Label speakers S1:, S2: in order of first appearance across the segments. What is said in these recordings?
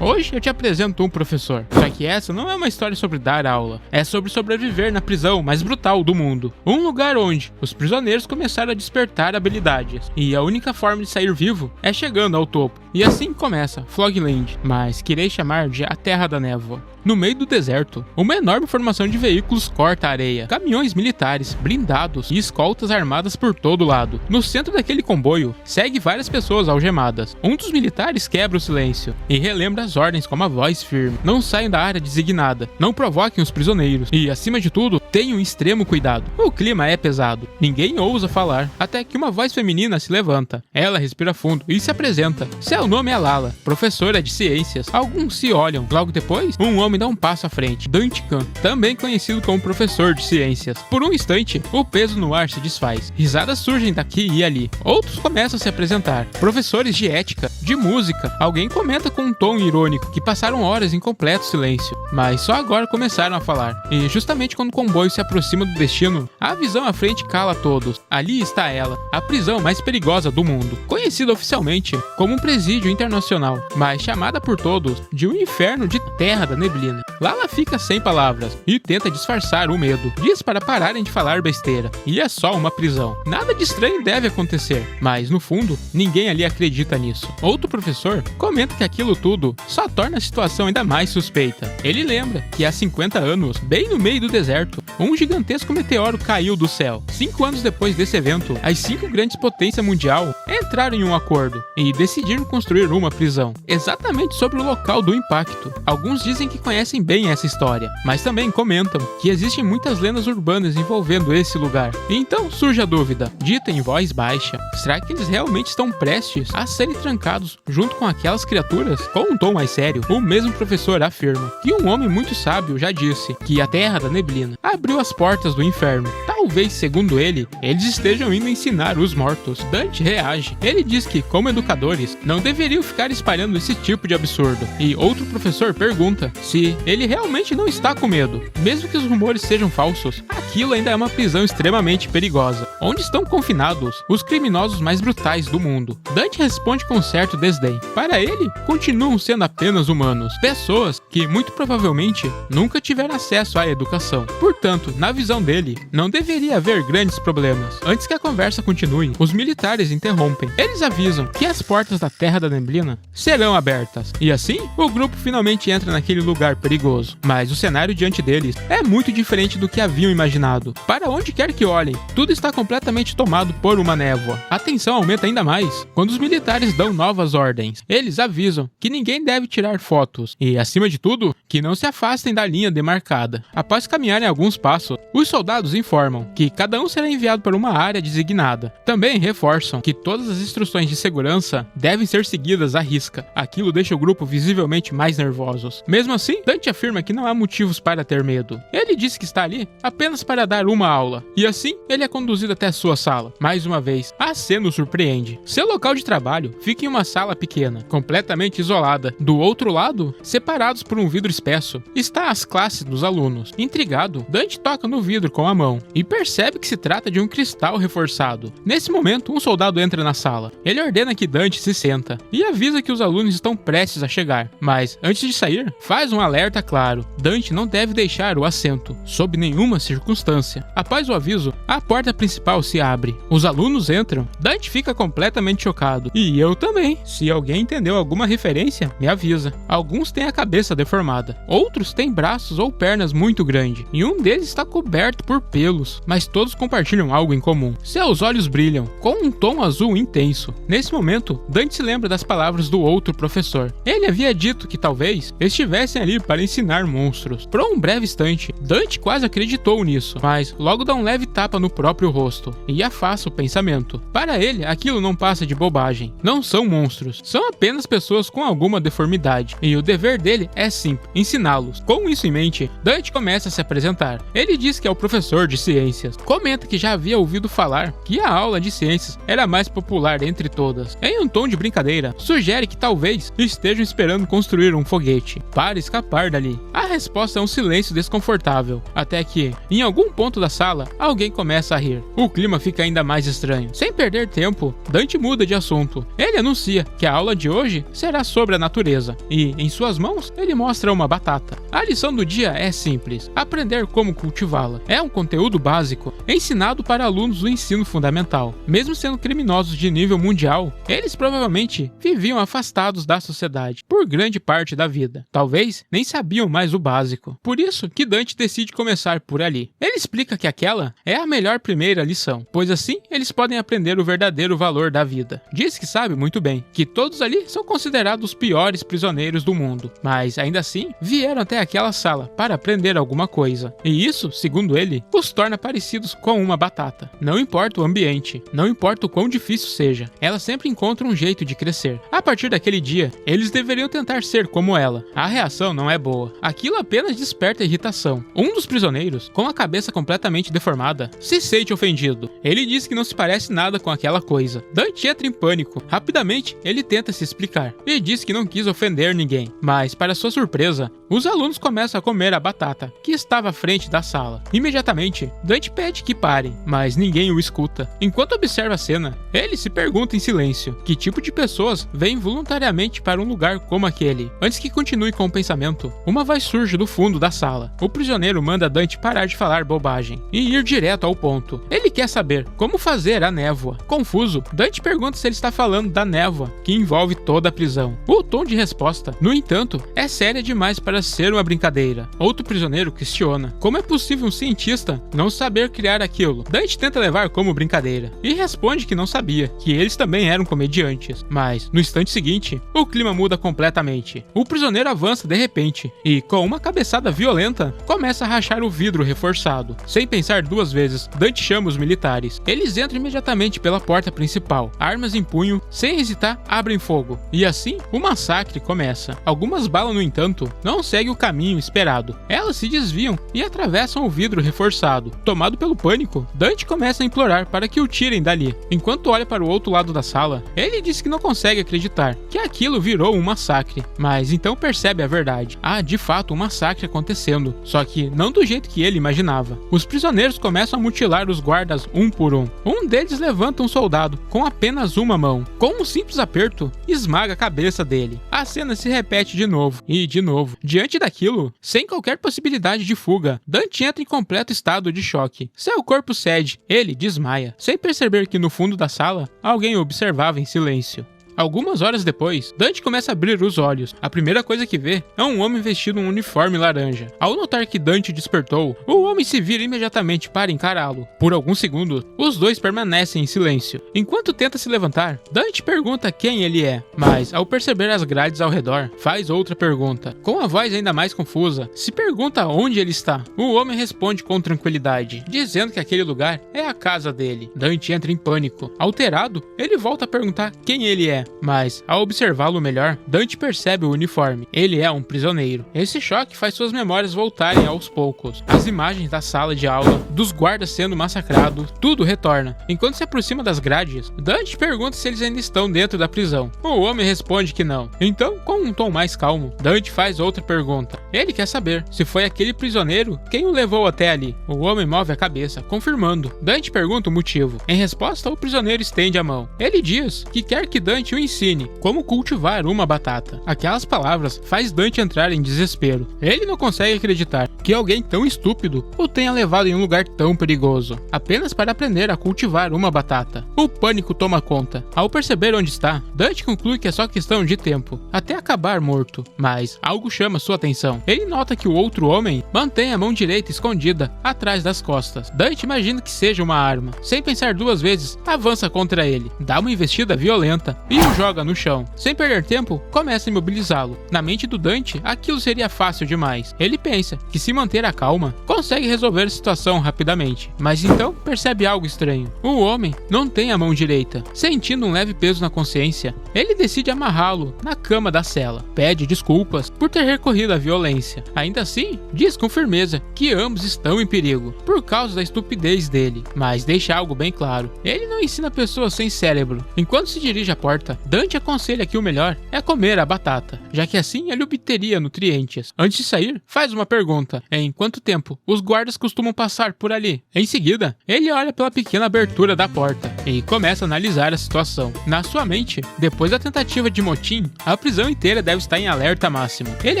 S1: Hoje eu te apresento um professor, só que essa não é uma história sobre dar aula, é sobre sobreviver na prisão mais brutal do mundo. Um lugar onde os prisioneiros começaram a despertar habilidades, e a única forma de sair vivo é chegando ao topo. E assim começa Flogland, mas que irei chamar de a Terra da Névoa. No meio do deserto, uma enorme formação de veículos corta a areia, caminhões militares, blindados e escoltas armadas por todo lado. No centro daquele comboio, segue várias pessoas algemadas. Um dos militares quebra o silêncio e relembra as ordens com uma voz firme. Não saiam da área designada, não provoquem os prisioneiros e, acima de tudo, tenham extremo cuidado. O clima é pesado, ninguém ousa falar, até que uma voz feminina se levanta. Ela respira fundo e se apresenta. Seu nome é Lala, professora de ciências. Alguns se olham. Logo depois, um homem dá um passo à frente, Dante Khan, também conhecido como professor de ciências. Por um instante, o peso no ar se desfaz. Risadas surgem daqui e ali. Outros começam a se apresentar. Professores de ética, de música. Alguém comenta com um tom irônico que passaram horas em completo silêncio, mas só agora começaram a falar. E justamente quando o comboio se aproxima do destino, a visão à frente cala todos. Ali está ela, a prisão mais perigosa do mundo, conhecida oficialmente como um presídio internacional, mas chamada por todos de um inferno de Terra da Neblina. Lala fica sem palavras e tenta disfarçar o medo. Diz para pararem de falar besteira. E é só uma prisão. Nada de estranho deve acontecer, mas no fundo, ninguém ali acredita nisso. Outro professor comenta que aquilo tudo só torna a situação ainda mais suspeita. Ele lembra que há 50 anos, bem no meio do deserto, um gigantesco meteoro caiu do céu. 5 anos depois desse evento, as 5 grandes potências mundial entraram em um acordo e decidiram construir uma prisão, exatamente sobre o local do impacto. Alguns dizem que conhecem bem essa história, mas também comentam que existem muitas lendas urbanas envolvendo esse lugar. Então surge a dúvida, dita em voz baixa, será que eles realmente estão prestes a serem trancados junto com aquelas criaturas? Com um tom mais sério, o mesmo professor afirma que um homem muito sábio já disse que a Terra da Neblina abriu as portas do inferno. Talvez, segundo ele, eles estejam indo ensinar os mortos. Dante reage. Ele diz que, como educadores, não deveriam ficar espalhando esse tipo de absurdo. E outro professor pergunta se ele realmente não está com medo. Mesmo que os rumores sejam falsos, aquilo ainda é uma prisão extremamente perigosa, onde estão confinados os criminosos mais brutais do mundo. Dante responde com certo desdém. Para ele, continuam sendo apenas humanos, pessoas que muito provavelmente nunca tiveram acesso à educação. Portanto, na visão dele, não deveria haver grandes problemas. Antes que a conversa continue, os militares interrompem. Eles avisam que as portas da Terra da Neblina serão abertas. E assim, o grupo finalmente entra naquele lugar perigoso. Mas o cenário diante deles é muito diferente do que haviam imaginado. Para onde quer que olhem, tudo está completamente tomado por uma névoa. A tensão aumenta ainda mais quando os militares dão novas ordens. Eles avisam que ninguém deve tirar fotos e, acima de tudo, que não se afastem da linha demarcada. Após caminharem alguns passos, os soldados informam que cada um será enviado para uma área designada. Também reforçam que todas as instruções de segurança devem ser seguidas à risca. Aquilo deixa o grupo visivelmente mais nervosos. Mesmo assim, Dante afirma que não há motivos para ter medo. Ele diz que está ali apenas para dar uma aula. E assim, ele é conduzido até sua sala. Mais uma vez, a cena o surpreende. Seu local de trabalho fica em uma sala pequena, completamente isolada. Do outro lado, separados por um vidro espesso, está as classes dos alunos. Intrigado, Dante toca no vidro com a mão e percebe que se trata de um cristal reforçado. Nesse momento, um soldado entra na sala. Ele ordena que Dante se senta e avisa que os alunos estão prestes a chegar. Mas, antes de sair, faz um alerta claro. Dante não deve deixar o assento, sob nenhuma circunstância. Após o aviso, a porta principal se abre. Os alunos entram. Dante fica completamente chocado. E eu também. Se alguém entendeu alguma referência, me avisa. Alguns têm a cabeça deformada. Outros têm braços ou pernas muito grandes. E um deles está coberto por pelos. Mas todos compartilham algo em comum. Seus olhos brilham, com um tom azul intenso. Nesse momento, Dante se lembra das palavras do outro professor. Ele havia dito que talvez estivessem ali para ensinar monstros. Por um breve instante, Dante quase acreditou nisso, mas logo dá um leve tapa no próprio rosto e afasta o pensamento. Para ele, aquilo não passa de bobagem. Não são monstros, são apenas pessoas com alguma deformidade, e o dever dele é simples, ensiná-los. Com isso em mente, Dante começa a se apresentar. Ele diz que é o professor de ciências. Comenta que já havia ouvido falar que a aula de ciências era a mais popular entre todas. Em um tom de brincadeira, sugere que talvez estejam esperando construir um foguete para escapar da dali? A resposta é um silêncio desconfortável, até que, em algum ponto da sala, alguém começa a rir. O clima fica ainda mais estranho. Sem perder tempo, Dante muda de assunto. Ele anuncia que a aula de hoje será sobre a natureza, e, em suas mãos, ele mostra uma batata. A lição do dia é simples: aprender como cultivá-la. É um conteúdo básico, ensinado para alunos do ensino fundamental. Mesmo sendo criminosos de nível mundial, eles provavelmente viviam afastados da sociedade por grande parte da vida. Talvez nem sabiam mais o básico. Por isso que Dante decide começar por ali. Ele explica que aquela é a melhor primeira lição, pois assim eles podem aprender o verdadeiro valor da vida. Diz que sabe muito bem que todos ali são considerados os piores prisioneiros do mundo, mas ainda assim vieram até aquela sala para aprender alguma coisa. E isso, segundo ele, os torna parecidos com uma batata. Não importa o ambiente, não importa o quão difícil seja, ela sempre encontra um jeito de crescer. A partir daquele dia, eles deveriam tentar ser como ela. A reação não é boa. Aquilo apenas desperta irritação. Um dos prisioneiros, com a cabeça completamente deformada, se sente ofendido. Ele diz que não se parece nada com aquela coisa. Dante entra em pânico. Rapidamente, ele tenta se explicar e diz que não quis ofender ninguém. Mas, para sua surpresa, os alunos começam a comer a batata, que estava à frente da sala. Imediatamente, Dante pede que parem, mas ninguém o escuta. Enquanto observa a cena, ele se pergunta em silêncio que tipo de pessoas vêm voluntariamente para um lugar como aquele. Antes que continue com o pensamento, uma voz surge do fundo da sala. O prisioneiro manda Dante parar de falar bobagem e ir direto ao ponto. Ele quer saber como fazer a névoa. Confuso, Dante pergunta se ele está falando da névoa que envolve toda a prisão. O tom de resposta, no entanto, é séria demais para ser uma brincadeira. Outro prisioneiro questiona como é possível um cientista não saber criar aquilo. Dante tenta levar como brincadeira e responde que não sabia, que eles também eram comediantes. Mas, no instante seguinte, o clima muda completamente. O prisioneiro avança de repente e, com uma cabeçada violenta, começa a rachar o vidro reforçado. Sem pensar duas vezes, Dante chama os militares. Eles entram imediatamente pela porta principal. Armas em punho, sem hesitar, abrem fogo. E assim, o massacre começa. Algumas balas, no entanto, não seguem o caminho esperado. Elas se desviam e atravessam o vidro reforçado. Tomado pelo pânico, Dante começa a implorar para que o tirem dali. Enquanto olha para o outro lado da sala, ele diz que não consegue acreditar que aquilo virou um massacre. Mas então percebe a verdade. Há de fato um massacre acontecendo, só que não do jeito que ele imaginava. Os prisioneiros começam a mutilar os guardas um por um. Um deles levanta um soldado com apenas uma mão. Com um simples aperto, esmaga a cabeça dele. A cena se repete de novo e de novo. Diante daquilo, sem qualquer possibilidade de fuga, Dante entra em completo estado de choque. Seu corpo cede, ele desmaia, sem perceber que no fundo da sala, alguém o observava em silêncio. Algumas horas depois, Dante começa a abrir os olhos. A primeira coisa que vê é um homem vestido um uniforme laranja. Ao notar que Dante despertou, o homem se vira imediatamente para encará-lo. Por alguns segundos, os dois permanecem em silêncio. Enquanto tenta se levantar, Dante pergunta quem ele é, mas ao perceber as grades ao redor, faz outra pergunta. Com a voz ainda mais confusa, se pergunta onde ele está. O homem responde com tranquilidade, dizendo que aquele lugar é a casa dele. Dante entra em pânico. Alterado, ele volta a perguntar quem ele é. Mas, ao observá-lo melhor, Dante percebe o uniforme. Ele é um prisioneiro. Esse choque faz suas memórias voltarem aos poucos. As imagens da sala de aula, dos guardas sendo massacrados, tudo retorna. Enquanto se aproxima das grades, Dante pergunta se eles ainda estão dentro da prisão. O homem responde que não. Então, com um tom mais calmo, Dante faz outra pergunta. Ele quer saber se foi aquele prisioneiro quem o levou até ali. O homem move a cabeça, confirmando. Dante pergunta o motivo. Em resposta, o prisioneiro estende a mão. Ele diz que quer que Dante o ensine como cultivar uma batata. Aquelas palavras faz Dante entrar em desespero. Ele não consegue acreditar que alguém tão estúpido o tenha levado em um lugar tão perigoso, apenas para aprender a cultivar uma batata. O pânico toma conta. Ao perceber onde está, Dante conclui que é só questão de tempo, até acabar morto. Mas algo chama sua atenção. Ele nota que o outro homem mantém a mão direita escondida atrás das costas. Dante imagina que seja uma arma. Sem pensar duas vezes, avança contra ele, dá uma investida violenta e o joga no chão. Sem perder tempo, começa a imobilizá-lo. Na mente do Dante, aquilo seria fácil demais. Ele pensa que se manter a calma, consegue resolver a situação rapidamente. Mas então percebe algo estranho. O homem não tem a mão direita. Sentindo um leve peso na consciência, ele decide amarrá-lo na cama da cela. Pede desculpas por ter recorrido à violência. Ainda assim, diz com firmeza que ambos estão em perigo por causa da estupidez dele, mas deixa algo bem claro: ele não ensina pessoas sem cérebro. Enquanto se dirige à porta, Dante aconselha que o melhor é comer a batata, já que assim ele obteria nutrientes. Antes de sair, faz uma pergunta: em quanto tempo os guardas costumam passar por ali? Em seguida, ele olha pela pequena abertura da porta e começa a analisar a situação. Na sua mente, depois da tentativa de motim, a prisão inteira deve estar em alerta máximo. Ele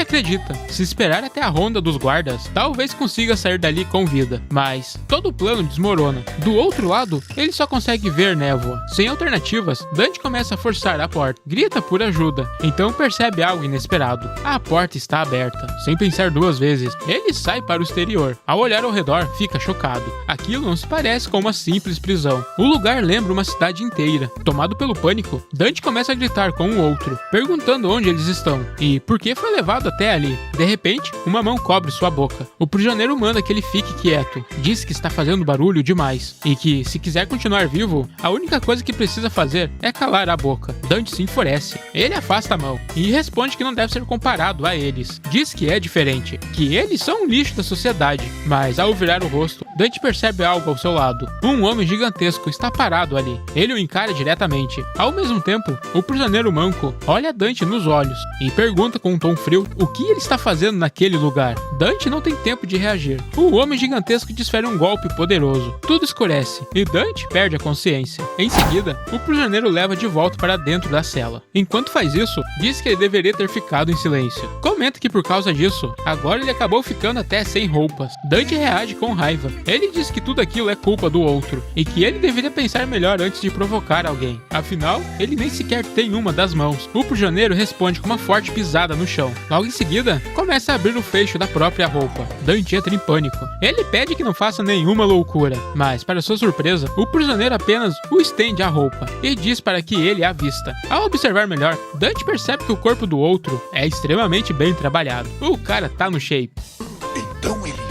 S1: acredita, se esperar até a ronda dos guardas, talvez consiga sair dali com vida, mas todo o plano desmorona. Do outro lado, ele só consegue ver névoa. Sem alternativas, Dante começa a forçar a porta, grita por ajuda, então percebe algo inesperado. A porta está aberta. Sem pensar duas vezes, ele sai para o exterior. Ao olhar ao redor, fica chocado. Aquilo não se parece com uma simples prisão. O lugar lembra uma cidade inteira. Tomado pelo pânico, Dante começa a gritar com o outro, perguntando onde eles estão e por que foi levado até ali. De repente, uma mão cobre sua boca. O prisioneiro manda que ele fique quieto. Diz que está fazendo barulho demais e que, se quiser continuar vivo, a única coisa que precisa fazer é calar a boca. Dante se enfurece. Ele afasta a mão e responde que não deve ser comparado a eles. Diz que é diferente, que eles são um lixo da sociedade. Mas ao virar o rosto, Dante percebe algo ao seu lado. Um homem gigantesco está parado ali. Ele o encara diretamente. Ao mesmo tempo, o prisioneiro manco olha Dante nos olhos e pergunta com um tom frio o que ele está fazendo naquele lugar. Dante não tem tempo de reagir. O homem gigantesco desfere um golpe poderoso. Tudo escurece e Dante perde a consciência. Em seguida, o prisioneiro leva de volta para dentro da cela. Enquanto faz isso, diz que ele deveria ter ficado em silêncio. Comenta que por causa disso, agora ele acabou ficando até sem roupas. Dante reage com raiva. Ele diz que tudo aquilo é culpa do outro e que ele deveria pensar melhor antes de provocar alguém. Afinal, ele nem sequer tem uma das mãos. O prisioneiro responde com uma forte pisada no chão. Logo em seguida, começa a abrir o fecho da própria roupa. Dante entra em pânico. Ele pede que não faça nenhuma loucura, mas para sua surpresa, o prisioneiro apenas o estende a roupa e diz para que ele a vista. Ao observar melhor, Dante percebe que o corpo do outro é extremamente bem trabalhado. O cara tá no shape.
S2: Então ele é?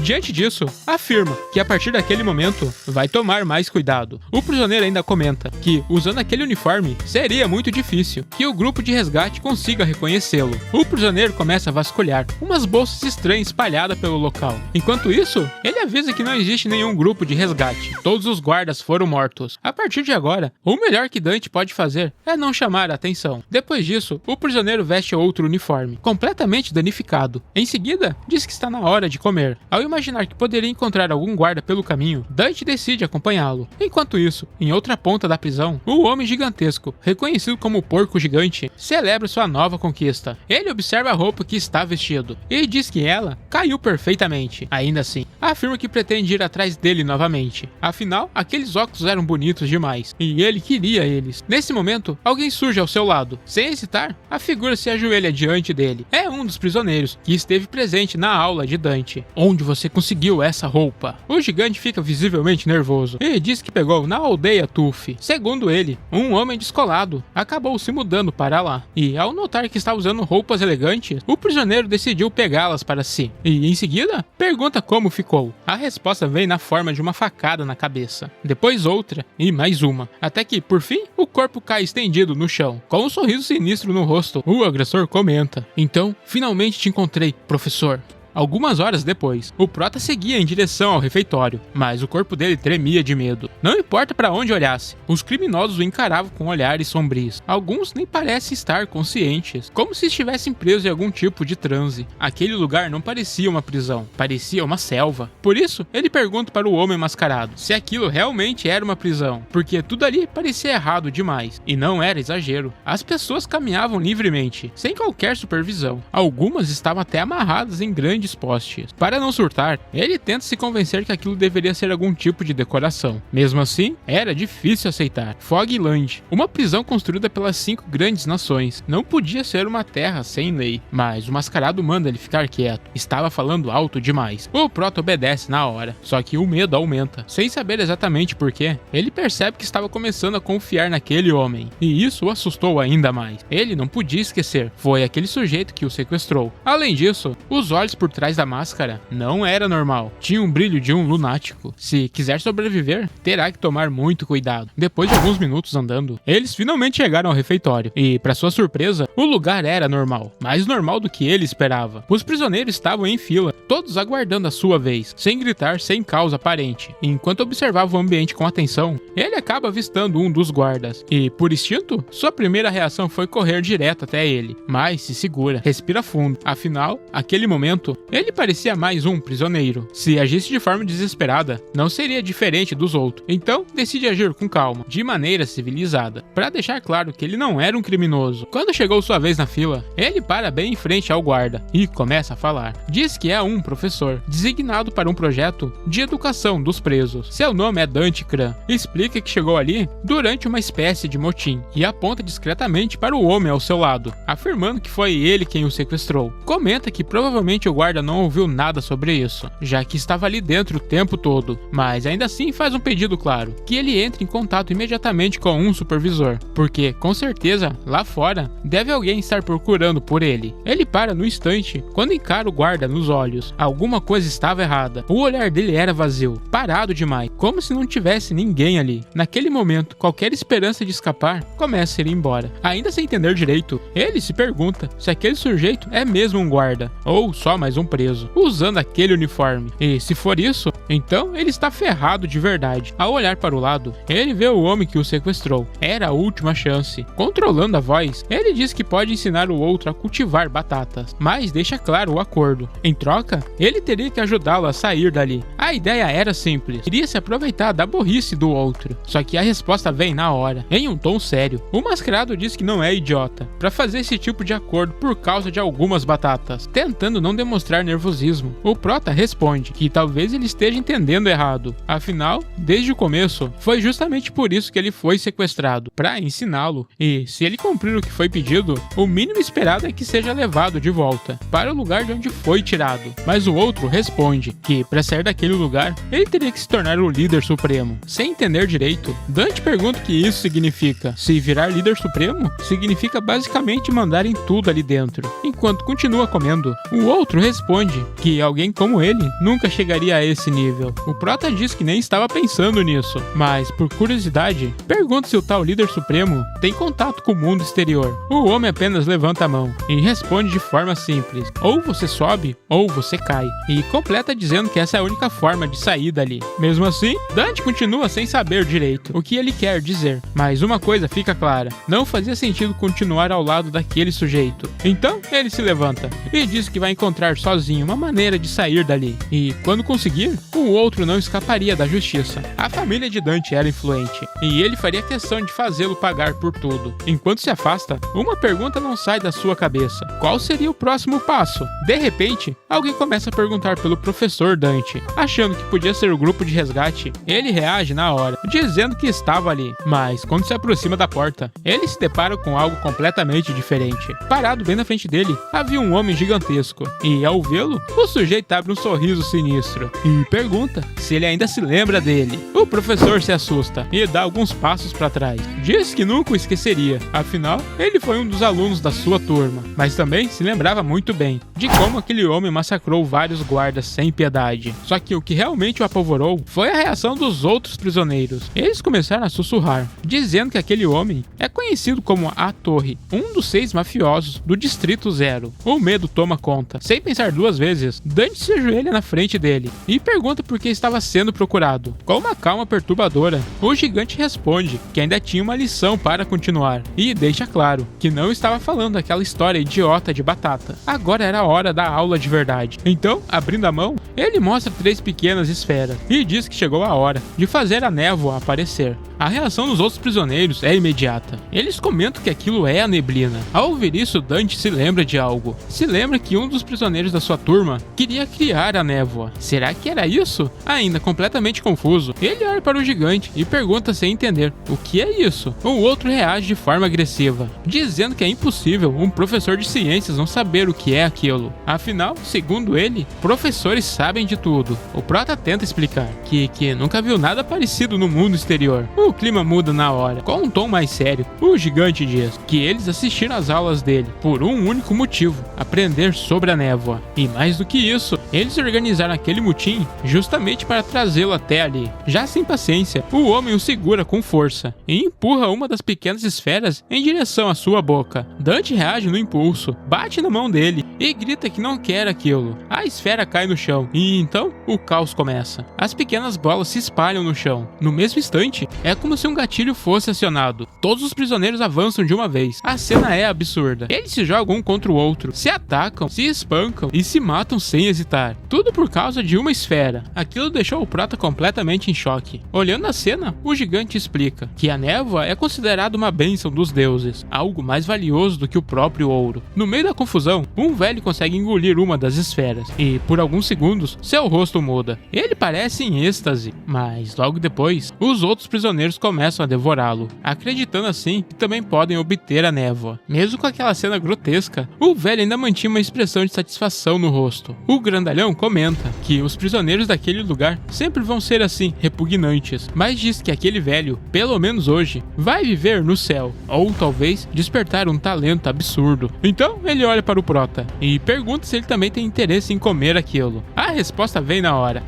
S1: Diante disso, afirma que a partir daquele momento vai tomar mais cuidado. O prisioneiro ainda comenta que, usando aquele uniforme, seria muito difícil que o grupo de resgate consiga reconhecê-lo. O prisioneiro começa a vasculhar umas bolsas estranhas espalhadas pelo local. Enquanto isso, ele avisa que não existe nenhum grupo de resgate. Todos os guardas foram mortos. A partir de agora, o melhor que Dante pode fazer é não chamar a atenção. Depois disso, o prisioneiro veste outro uniforme, completamente danificado. Em seguida, diz que está na hora de comer. Ao imaginar que poderia encontrar algum guarda pelo caminho, Dante decide acompanhá-lo. Enquanto isso, em outra ponta da prisão, o homem gigantesco, reconhecido como o Porco Gigante, celebra sua nova conquista. Ele observa a roupa que está vestido e diz que ela caiu perfeitamente. Ainda assim, afirma que pretende ir atrás dele novamente. Afinal, aqueles óculos eram bonitos demais e ele queria eles. Nesse momento, alguém surge ao seu lado. Sem hesitar, a figura se ajoelha diante dele. É um dos prisioneiros que esteve presente na aula de Dante. Onde você conseguiu essa roupa? O gigante fica visivelmente nervoso e diz que pegou na aldeia Tufi. Segundo ele, um homem descolado acabou se mudando para lá e, ao notar que está usando roupas elegantes, o prisioneiro decidiu pegá-las para si e, em seguida, pergunta como ficou. A resposta vem na forma de uma facada na cabeça, depois outra e mais uma, até que, por fim, o corpo cai estendido no chão. Com um sorriso sinistro no rosto, o agressor comenta: "Então, finalmente te encontrei, professor." Algumas horas depois, o prota seguia em direção ao refeitório, mas o corpo dele tremia de medo. Não importa para onde olhasse, os criminosos o encaravam com olhares sombrios. Alguns nem parecem estar conscientes, como se estivessem presos em algum tipo de transe. Aquele lugar não parecia uma prisão, parecia uma selva. Por isso, ele pergunta para o homem mascarado se aquilo realmente era uma prisão, porque tudo ali parecia errado demais, e não era exagero. As pessoas caminhavam livremente, sem qualquer supervisão. Algumas estavam até amarradas em grandes postes. Para não surtar, ele tenta se convencer que aquilo deveria ser algum tipo de decoração. Mesmo assim, era difícil aceitar. Fogland, uma prisão construída pelas 5 grandes nações, não podia ser uma terra sem lei. Mas o mascarado manda ele ficar quieto. Estava falando alto demais. O prota obedece na hora, só que o medo aumenta. Sem saber exatamente porquê, ele percebe que estava começando a confiar naquele homem, e isso o assustou ainda mais. Ele não podia esquecer, foi aquele sujeito que o sequestrou. Além disso, os olhos por por trás da máscara não era normal. Tinha um brilho de um lunático. Se quiser sobreviver, terá que tomar muito cuidado. Depois de alguns minutos andando, eles finalmente chegaram ao refeitório. E, para sua surpresa, o lugar era normal. Mais normal do que ele esperava. Os prisioneiros estavam em fila, todos aguardando a sua vez, sem gritar, sem causa aparente. Enquanto observava o ambiente com atenção, ele acaba avistando um dos guardas. E, por instinto, sua primeira reação foi correr direto até ele. Mas se segura, respira fundo. Afinal, naquele momento, ele parecia mais um prisioneiro. Se agisse de forma desesperada, não seria diferente dos outros. Então, decide agir com calma, de maneira civilizada, para deixar claro que ele não era um criminoso. Quando chegou sua vez na fila, ele para bem em frente ao guarda e começa a falar. Diz que é um professor, designado para um projeto de educação dos presos. Seu nome é Dante Kran. Explica que chegou ali durante uma espécie de motim e aponta discretamente para o homem ao seu lado, afirmando que foi ele quem o sequestrou. Comenta que provavelmente o guarda não ouviu nada sobre isso, já que estava ali dentro o tempo todo, mas ainda assim faz um pedido claro, que ele entre em contato imediatamente com um supervisor, porque com certeza lá fora deve alguém estar procurando por ele. Ele para no instante quando encara o guarda nos olhos. Alguma coisa estava errada. O olhar dele era vazio, parado demais, como se não tivesse ninguém ali. Naquele momento, qualquer esperança de escapar começa a ir embora. Ainda sem entender direito, ele se pergunta se aquele sujeito é mesmo um guarda, ou só mais um preso, usando aquele uniforme. E se for isso, então ele está ferrado de verdade. Ao olhar para o lado, ele vê o homem que o sequestrou. Era a última chance. Controlando a voz, ele diz que pode ensinar o outro a cultivar batatas, mas deixa claro o acordo. Em troca, ele teria que ajudá-lo a sair dali. A ideia era simples. Queria se aproveitar da burrice do outro. Só que a resposta vem na hora, em um tom sério. O mascarado diz que não é idiota para fazer esse tipo de acordo por causa de algumas batatas, tentando não demonstrar nervosismo. O prota responde que talvez ele esteja entendendo errado. Afinal, desde o começo, foi justamente por isso que ele foi sequestrado, para ensiná-lo. E se ele cumprir o que foi pedido, o mínimo esperado é que seja levado de volta para o lugar de onde foi tirado. Mas o outro responde que, para sair daquele lugar, ele teria que se tornar o líder supremo. Sem entender direito, Dante pergunta o que isso significa. Se virar líder supremo, significa basicamente mandar em tudo ali dentro. Enquanto continua comendo, o outro responde que alguém como ele nunca chegaria a esse nível. O prota diz que nem estava pensando nisso, mas por curiosidade, pergunta se o tal líder supremo tem contato com o mundo exterior. O homem apenas levanta a mão e responde de forma simples: ou você sobe ou você cai, e completa dizendo que essa é a única forma de sair dali. Mesmo assim, Dante continua sem saber direito o que ele quer dizer, mas uma coisa fica clara: não fazia sentido continuar ao lado daquele sujeito. Então ele se levanta e diz que vai encontrar sozinho uma maneira de sair dali, e quando conseguir, o outro não escaparia da justiça. A família de Dante era influente, e ele faria questão de fazê-lo pagar por tudo. Enquanto se afasta, uma pergunta não sai da sua cabeça: qual seria o próximo passo? De repente, alguém começa a perguntar pelo professor Dante. Achando que podia ser o grupo de resgate, ele reage na hora, dizendo que estava ali. Mas quando se aproxima da porta, ele se depara com algo completamente diferente. Parado bem na frente dele, havia um homem gigantesco, e ao vê-lo, o sujeito abre um sorriso sinistro e pergunta se ele ainda se lembra dele. O professor se assusta e dá alguns passos para trás. Diz que nunca o esqueceria, afinal, ele foi um dos alunos da sua turma, mas também se lembrava muito bem de como aquele homem massacrou vários guardas sem piedade. Só que o que realmente o apavorou foi a reação dos outros prisioneiros. Eles começaram a sussurrar, dizendo que aquele homem é conhecido como a Torre, um dos 6 mafiosos do Distrito Zero. O medo toma conta. Sem pensar duas vezes, Dante se ajoelha na frente dele e pergunta por que estava sendo procurado. Com uma calma perturbadora, o gigante responde que ainda tinha uma lição para continuar e deixa claro que não estava falando aquela história idiota de batata. Agora era a hora da aula de verdade. Então, abrindo a mão, ele mostra 3 pequenas esferas e diz que chegou a hora de fazer a névoa aparecer. A reação dos outros prisioneiros é imediata. Eles comentam que aquilo é a neblina. Ao ouvir isso, Dante se lembra de algo. Se lembra que um dos prisioneiros da sua turma queria criar a névoa. Será que era isso? Ainda completamente confuso, ele olha para o gigante e pergunta sem entender: o que é isso? O outro reage de forma agressiva, dizendo que é impossível um professor de ciências não saber o que é aquilo. Afinal, segundo ele, professores sabem de tudo. O prota tenta explicar que nunca viu nada parecido no mundo exterior. O clima muda na hora. Com um tom mais sério, o gigante diz que eles assistiram às aulas dele por um único motivo: aprender sobre a névoa. névoa. E mais do que isso, eles organizaram aquele mutim justamente para trazê-lo até ali. Já sem paciência, o homem o segura com força e empurra uma das pequenas esferas em direção à sua boca. Dante reage no impulso, bate na mão dele e grita que não quer aquilo. A esfera cai no chão e então o caos começa. As pequenas bolas se espalham no chão. No mesmo instante, é como se um gatilho fosse acionado. Todos os prisioneiros avançam de uma vez. A cena é absurda. Eles se jogam um contra o outro, se atacam, se espancam e se matam sem hesitar. Tudo por causa de uma esfera. Aquilo deixou o Prota completamente em choque. Olhando a cena, o gigante explica que a névoa é considerada uma bênção dos deuses, algo mais valioso do que o próprio ouro. No meio da confusão, um velho consegue engolir uma das esferas e, por alguns segundos, seu rosto muda. Ele parece em êxtase, mas logo depois, os outros prisioneiros começam a devorá-lo, acreditando assim que também podem obter a névoa. Mesmo com aquela cena grotesca, o velho ainda mantinha uma expressão de satisfação no rosto. O grandalhão comenta que os prisioneiros daquele lugar sempre vão ser assim, repugnantes, mas diz que aquele velho, pelo menos hoje, vai viver no céu, ou talvez despertar um talento absurdo. Então ele olha para o Prota e pergunta se ele também tem interesse em comer aquilo. A resposta vem na hora.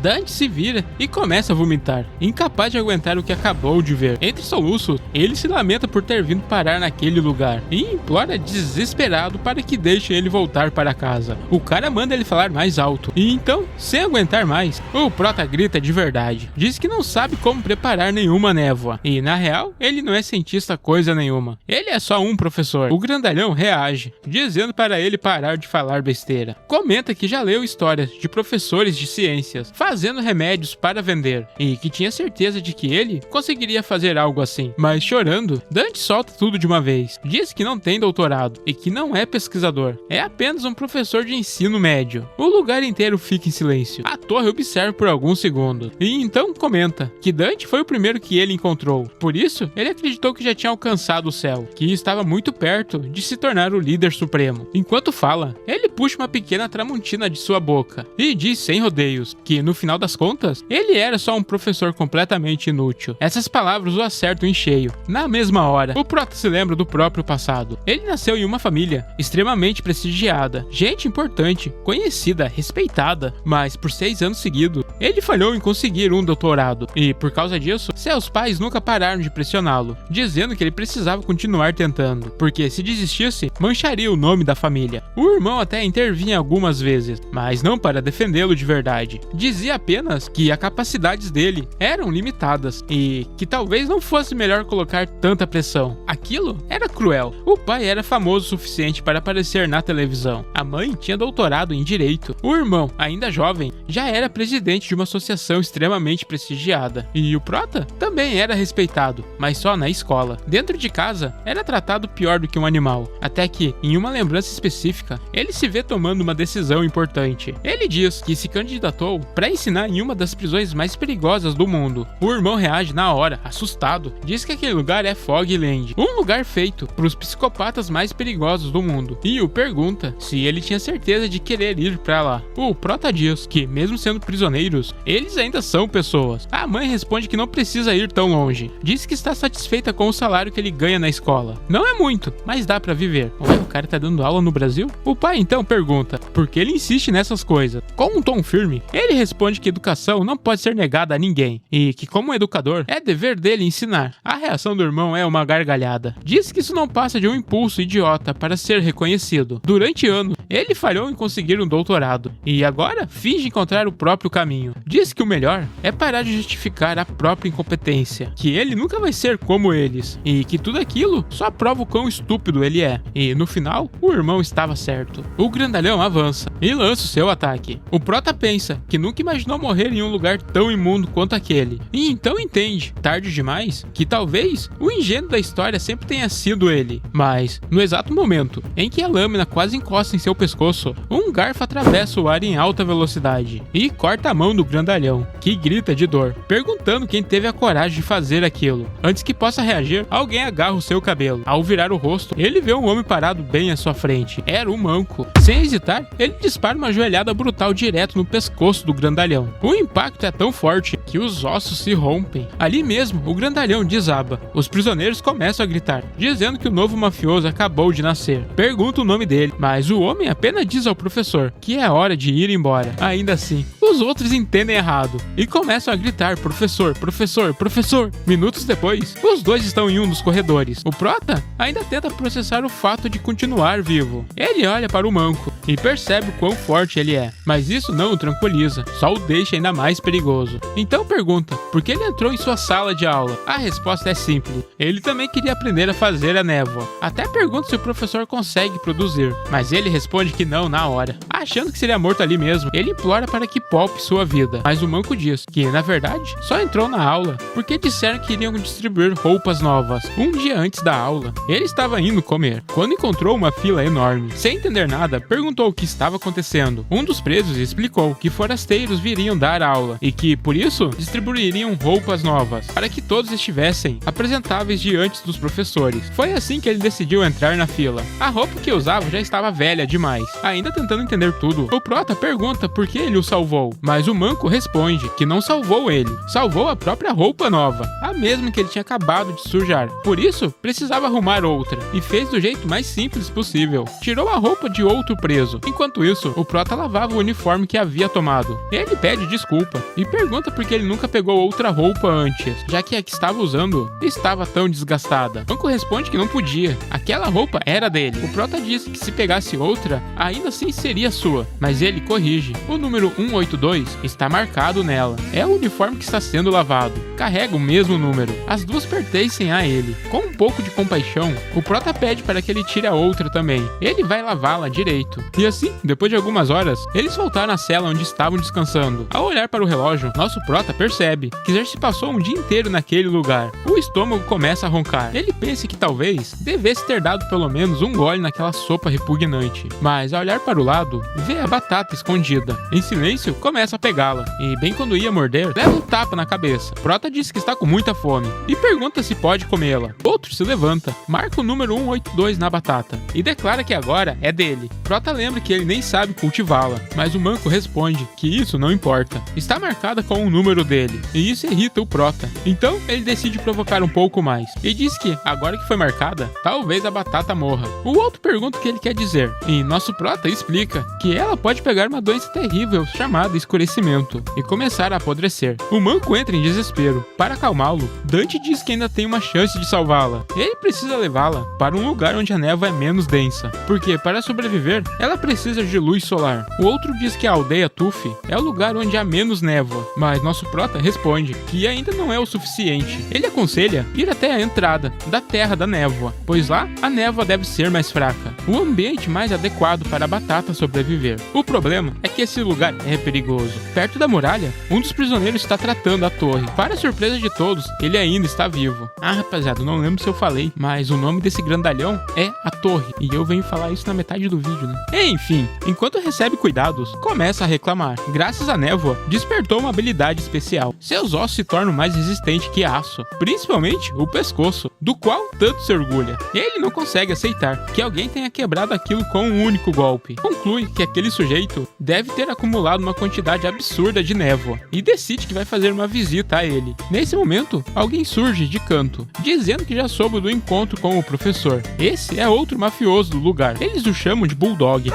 S1: Dante se vira e começa a vomitar, incapaz de aguentar o que acabou de ver. Entre soluços, ele se lamenta por ter vindo parar naquele lugar e implora desesperado para que deixe ele voltar para casa. O cara manda ele falar mais alto e então, sem aguentar mais, o Prota grita de verdade. Diz que não sabe como preparar nenhuma névoa e, na real, ele não é cientista coisa nenhuma. Ele é só um professor. O grandalhão reage, dizendo para ele parar de falar besteira. Comenta que já leu histórias de professores de ciências fazendo remédios para vender e que tinha certeza de que ele conseguiria fazer algo assim. Mas chorando, Dante solta tudo de uma vez. Diz que não tem doutorado e que não é pesquisador. É apenas um professor de ensino médio. O lugar inteiro fica em silêncio. A torre observa por alguns segundos e então comenta que Dante foi o primeiro que ele encontrou. Por isso, ele acreditou que já tinha alcançado o céu, que estava muito perto de se tornar o líder supremo. Enquanto fala, ele puxa uma pequena tramontina de sua boca e diz sem rodeios que, no final das contas, ele era só um professor completamente inútil. Essas palavras o acertam em cheio. Na mesma hora, o Prota se lembra do próprio passado. Ele nasceu em uma família extremamente prestigiada, gente importante, conhecida, respeitada, mas por 6 anos seguidos, ele falhou em conseguir um doutorado e, por causa disso, seus pais nunca pararam de pressioná-lo, dizendo que ele precisava continuar tentando, porque se desistisse, mancharia o nome da família. O irmão até intervinha algumas vezes, mas não para defendê-lo de verdade. Dizia apenas que as capacidades dele eram limitadas e que talvez não fosse melhor colocar tanta pressão. Aquilo era cruel. O pai era famoso o suficiente para aparecer na televisão. A mãe tinha doutorado em direito. O irmão, ainda jovem, já era presidente de uma associação extremamente prestigiada. E o Prota também era respeitado, mas só na escola. Dentro de casa, era tratado pior do que um animal. Até que, em uma lembrança específica, ele se vê tomando uma decisão importante. Ele diz que se candidatou para ensinar em uma das prisões mais perigosas do mundo. O irmão reage na hora, assustado. Diz que aquele lugar é Fogland, um lugar feito para os psicopatas mais perigosos do mundo. E o pergunta se ele tinha certeza de querer ir para lá. O Prota diz que, mesmo sendo prisioneiros, eles ainda são pessoas. A mãe responde que não precisa ir tão longe. Diz que está satisfeita com o salário que ele ganha na escola. Não é muito, mas dá para viver. Ué, o cara tá dando aula no Brasil? O pai então pergunta por que ele insiste nessas coisas. Com um tom firme, ele responde que educação não pode ser negada a ninguém e que, como educador, é dever dele ensinar. A reação do irmão é uma gargalhada. Diz que isso não passa de um impulso idiota para ser reconhecido. Durante anos, ele falhou em conseguir um doutorado e agora finge encontrar o próprio caminho. Diz que o melhor é parar de justificar a própria incompetência, que ele nunca vai ser como eles e que tudo aquilo só prova o quão estúpido ele é. E no final, o irmão estava certo. O grandalhão avança e lança o seu ataque. O Prota pensa que nunca imaginou morrer em um lugar tão imundo quanto aquele e então entende, tarde demais, que talvez o ingênuo da história sempre tenha sido ele. Mas, no exato momento em que a lâmina quase encosta em seu pescoço, um garfo atravessa o ar em alta velocidade e corta a mão do grandalhão, que grita de dor, perguntando quem teve a coragem de fazer aquilo. Antes que possa reagir, alguém agarra o seu cabelo. Ao virar o rosto, ele vê um homem parado bem à sua frente. Era o Manco. Sem hesitar, ele dispara uma joelhada brutal direto no pescoço do grandalhão. O impacto é tão forte que os ossos se rompem. Ali mesmo, o grandalhão desaba. Os prisioneiros começam a gritar, dizendo que o novo mafioso acabou de nascer. Pergunta o nome dele, mas o homem apenas diz ao professor que é hora de ir embora. Ainda assim, os outros entendem errado e começam a gritar professor, professor, professor. Minutos depois, os dois estão em um dos corredores. O prota ainda tenta processar o fato de continuar vivo. Ele olha para o manco e percebe o quão forte ele é, mas isso não o tranquiliza, só o deixa ainda mais perigoso. Então pergunta por que ele entrou em sua sala de aula. A resposta é simples, ele também queria aprender a fazer a névoa. Até pergunta se o professor consegue produzir, mas ele responde que não na hora. Achando que seria morto ali mesmo, ele implora para que poupe sua vida, mas o manco diz que, na verdade, só entrou na aula porque disseram que iriam distribuir roupas novas um dia antes da aula. Ele estava indo comer, quando encontrou uma fila enorme. Sem entender nada, perguntou o que estava acontecendo. Um dos presos explicou que forasteiros viriam dar aula e que, por isso, distribuiriam roupas novas, para que todos estivessem apresentáveis diante dos professores. Foi assim que ele decidiu entrar na fila. A roupa que usava já estava velha demais. Ainda tentando entender tudo, o prota pergunta por que ele o salvou, mas o manco responde que não salvou ele, salvou a própria roupa nova, a mesma que ele tinha acabado de sujar. Por isso, precisava arrumar outra, e fez do jeito mais simples possível. Tirou a roupa de outro preso. Enquanto isso, o prota lavava o uniforme que havia tomado. Ele pede desculpa e pergunta por que ele nunca pegou outra roupa antes, já que a que estava usando estava tão desgastada. O manco responde que não podia, aquela roupa era dele. O prota diz que se pegasse outra, ainda assim seria sua, mas ele corrige. O número 182 está marcado nela. É o uniforme que está sendo lavado. Carrega o mesmo número. As duas pertencem a ele. Com um pouco de compaixão, o prota pede para que ele tire a outra também. Ele vai lavá-la direito. E assim, depois de algumas horas, eles voltaram à cela onde estavam descansando. Ao olhar para o relógio, nosso prota percebe que já se passou um dia inteiro naquele lugar. O estômago começa a roncar. Ele pensa que talvez devesse ter dado pelo menos um gole naquela sopa repugnante. Mas ao olhar para o lado, vê a batata escondida. Em silêncio, começa a pegá-la. E bem quando ia morder, leva um tapa na cabeça. Prota diz que está com muita fome e pergunta se pode comê-la. Outro se levanta, marca o número 182 na batata e declara que agora é dele. Prota lembra que ele nem sabe cultivá-la, mas o manco responde que isso não importa. Está marcada com o número dele e isso irrita o prota. Então ele decide provocar um pouco mais e diz que, agora que foi marcada, talvez a batata morra. O outro pergunta o que ele quer dizer e nosso prota explica que ela pode pegar uma doença terrível chamada escurecimento e começar a apodrecer. O manco entra em desespero. Para acalmá-lo, Dante diz que ainda tem uma chance de salvá-la. Ele precisa levá-la para um lugar onde a névoa é menos densa, porque para sobreviver, ela precisa de luz solar. O outro diz que a aldeia Tufi é o lugar onde há menos névoa, mas nosso prota responde que ainda não é o suficiente. Ele aconselha ir até a entrada da Terra da Névoa, pois lá a névoa deve ser mais fraca, o ambiente mais adequado para a batata sobreviver. O problema é que esse lugar é perigoso. Perto da muralha, um dos prisioneiros está tratando a torre. Para surpresa de todos, ele ainda está vivo. Ah, rapaziada, não lembro se eu falei, mas o nome desse grandalhão é a Torre, e eu venho falar isso na metade do vídeo, né? Enfim, enquanto recebe cuidados, começa a reclamar. Graças à névoa, despertou uma habilidade especial. Seus ossos se tornam mais resistentes que aço, principalmente o pescoço, do qual tanto se orgulha. Ele não consegue aceitar que alguém tenha quebrado aquilo com um único golpe. Conclui que aquele sujeito deve ter acumulado uma quantidade absurda de névoa e decide que vai fazer uma visita a ele. Nesse momento, alguém surge de canto, dizendo que já soube do encontro com o professor. Esse é outro mafioso do lugar. Eles o chamam de Bulldog.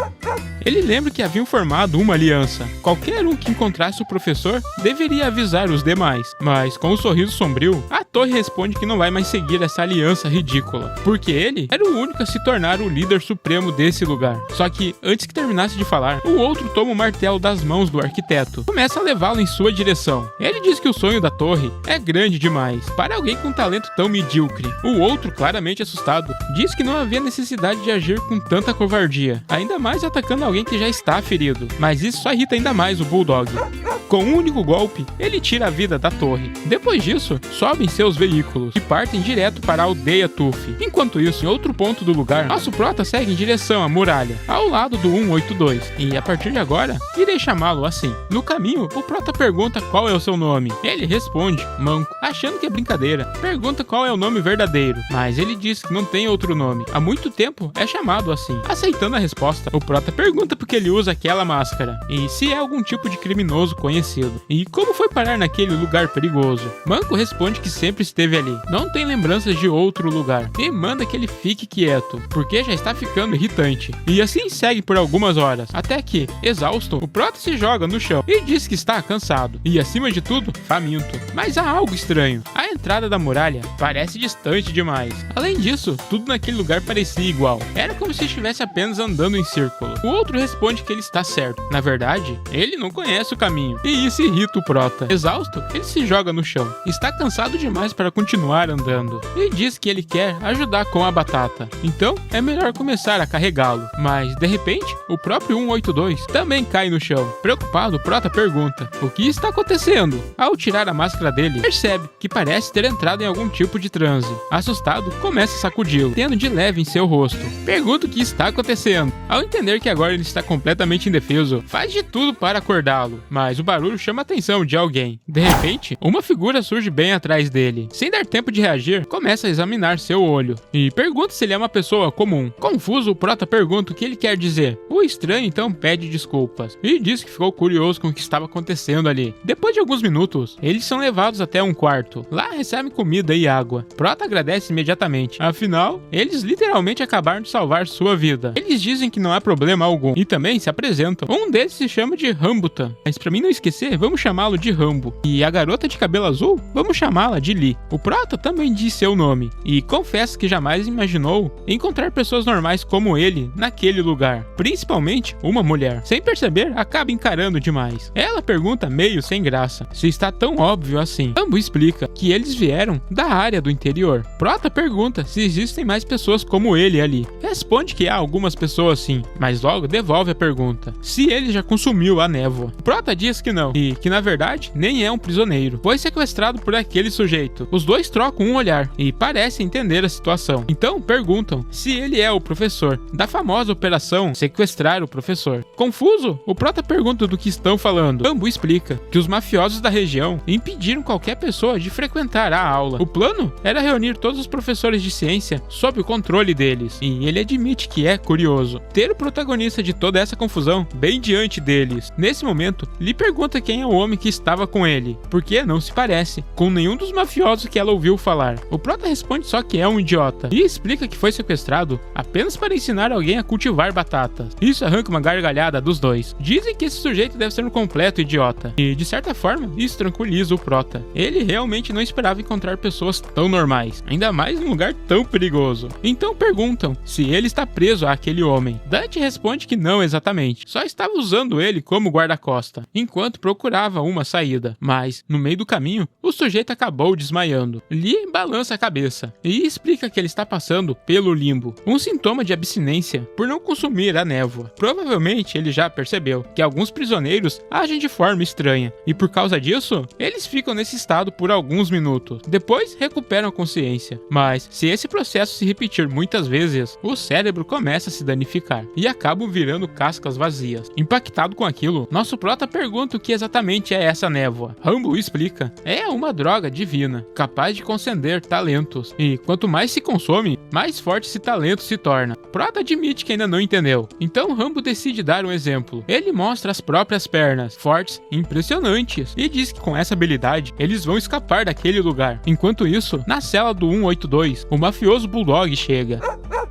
S1: Ele lembra que haviam formado uma aliança. Qualquer um que encontrasse o professor deveria avisar os demais. Mas, com um sorriso sombrio, a Torre responde que não vai mais seguir essa aliança ridícula, porque ele era o único a se tornar o líder supremo desse lugar. Só que, antes que terminasse de falar, o outro toma o martelo das mãos do arquiteto. Começa a levá-lo em sua direção. Ele diz que o sonho da Torre é grande demais para alguém com um talento tão medíocre. O outro, claramente assustado, diz que não havia necessidade de agir com tanta covardia, ainda mais atacando alguém que já está ferido. Mas isso só irrita ainda mais o Bulldog. Com um único golpe, ele tira a vida da Torre. Depois disso, sobem seus veículos e partem direto para a aldeia Tufi. Enquanto isso, em outro ponto do lugar, nosso prota segue em direção à muralha, ao lado do 182, e a partir de agora, irei chamá-lo assim. No caminho, o prota pergunta qual é o seu nome. Ele responde, Manco, achando que é brincadeira. Pergunta qual é o nome verdadeiro, mas ele diz que não tem outro nome. Há muito tempo é chamado assim. Aceitando a resposta, o prota pergunta pergunta por que ele usa aquela máscara e se é algum tipo de criminoso conhecido e como foi parar naquele lugar perigoso. Manco responde que sempre esteve ali, não tem lembranças de outro lugar e manda que ele fique quieto, porque já está ficando irritante. E assim segue por algumas horas, até que, exausto, o Prota se joga no chão e diz que está cansado e, acima de tudo, faminto. Mas há algo estranho. A entrada da muralha parece distante demais. Além disso, tudo naquele lugar parecia igual. Era como se estivesse apenas andando em círculo. O outro responde que ele está certo. Na verdade, ele não conhece o caminho. E isso irrita o Prota. Exausto, ele se joga no chão. Está cansado demais para continuar andando. E diz que ele quer ajudar com a batata. Então, é melhor começar a carregá-lo. Mas, de repente, o próprio 182 também cai no chão. Preocupado, o Prota pergunta: o que está acontecendo? Ao tirar a máscara dele, percebe que parece ter entrado em algum tipo de transe. Assustado, começa a sacudi-lo, tendo de leve em seu rosto. Pergunta o que está acontecendo. Ao entender que agora ele está completamente indefeso, faz de tudo para acordá-lo, mas o barulho chama a atenção de alguém. De repente, uma figura surge bem atrás dele. Sem dar tempo de reagir, começa a examinar seu olho e pergunta se ele é uma pessoa comum. Confuso, o Prota pergunta o que ele quer dizer. O estranho então pede desculpas e diz que ficou curioso com o que estava acontecendo ali. Depois de alguns minutos, eles são levados até um quarto. Lá recebem comida e água. Prota agradece imediatamente. Afinal, eles literalmente acabaram de salvar sua vida. Eles dizem que não há problema algum e também se apresentam. Um deles se chama de Rambutan, mas pra mim não esquecer, vamos chamá-lo de Rambo. E a garota de cabelo azul, vamos chamá-la de Lee. O Prota também diz seu nome e confessa que jamais imaginou encontrar pessoas normais como ele naquele lugar, principalmente uma mulher. Sem perceber, acaba encarando demais. Ela pergunta meio sem graça se está tão óbvio assim. Rambo explica que eles vieram da área do interior. Prota pergunta se existem mais pessoas como ele ali. Responde que há algumas pessoas sim, mas logo devolve a pergunta se ele já consumiu a névoa. Prota diz que não, e que na verdade nem é um prisioneiro. Foi sequestrado por aquele sujeito. Os dois trocam um olhar e parecem entender a situação. Então perguntam se ele é o professor da famosa operação sequestrar o professor. Confuso, o Prota pergunta do que estão falando. Rambo explica que os mafiosos da região impediram qualquer pessoa de frequentar a aula. O plano era reunir todos os professores de ciência sob o controle deles, e ele admite que é curioso ter o protagonista de toda essa confusão bem diante deles. Nesse momento, lhe pergunta quem é o homem que estava com ele, porque não se parece com nenhum dos mafiosos que ela ouviu falar. O Prota responde só que é um idiota e explica que foi sequestrado apenas para ensinar alguém a cultivar batatas. Isso arranca uma gargalhada dos dois. Dizem que esse sujeito deve ser um completo idiota, e de certa forma isso tranquiliza o Prota. Ele realmente não esperava encontrar pessoas tão normais, ainda mais em um lugar tão perigoso. Então perguntam se ele está preso àquele homem. Dante responde que não exatamente, só estava usando ele como guarda-costa, enquanto procurava uma saída. Mas, no meio do caminho, o sujeito acabou desmaiando. Lee balança a cabeça e explica que ele está passando pelo limbo, um sintoma de abstinência por não consumir a névoa. Provavelmente ele já percebeu que alguns prisioneiros agem de forma estranha, e por causa disso, eles ficam nesse estado por alguns minutos. Depois recuperam a consciência, mas se esse processo se repetir muitas vezes, o cérebro começa a se danificar e acabam virando cascas vazias. Impactado com aquilo, nosso Prota pergunta o que exatamente é essa névoa. Rambo explica: é uma droga divina, capaz de conceder talentos, e quanto mais se consome, mais forte esse talento se torna. Prota admite que ainda não entendeu, então Rambo decide dar um exemplo. Ele mostra as próprias pernas, fortes e impressionantes, e diz que com essa habilidade, eles vão escapar daquele lugar. Enquanto isso, na cela do 182, o mafioso Bulldog chega.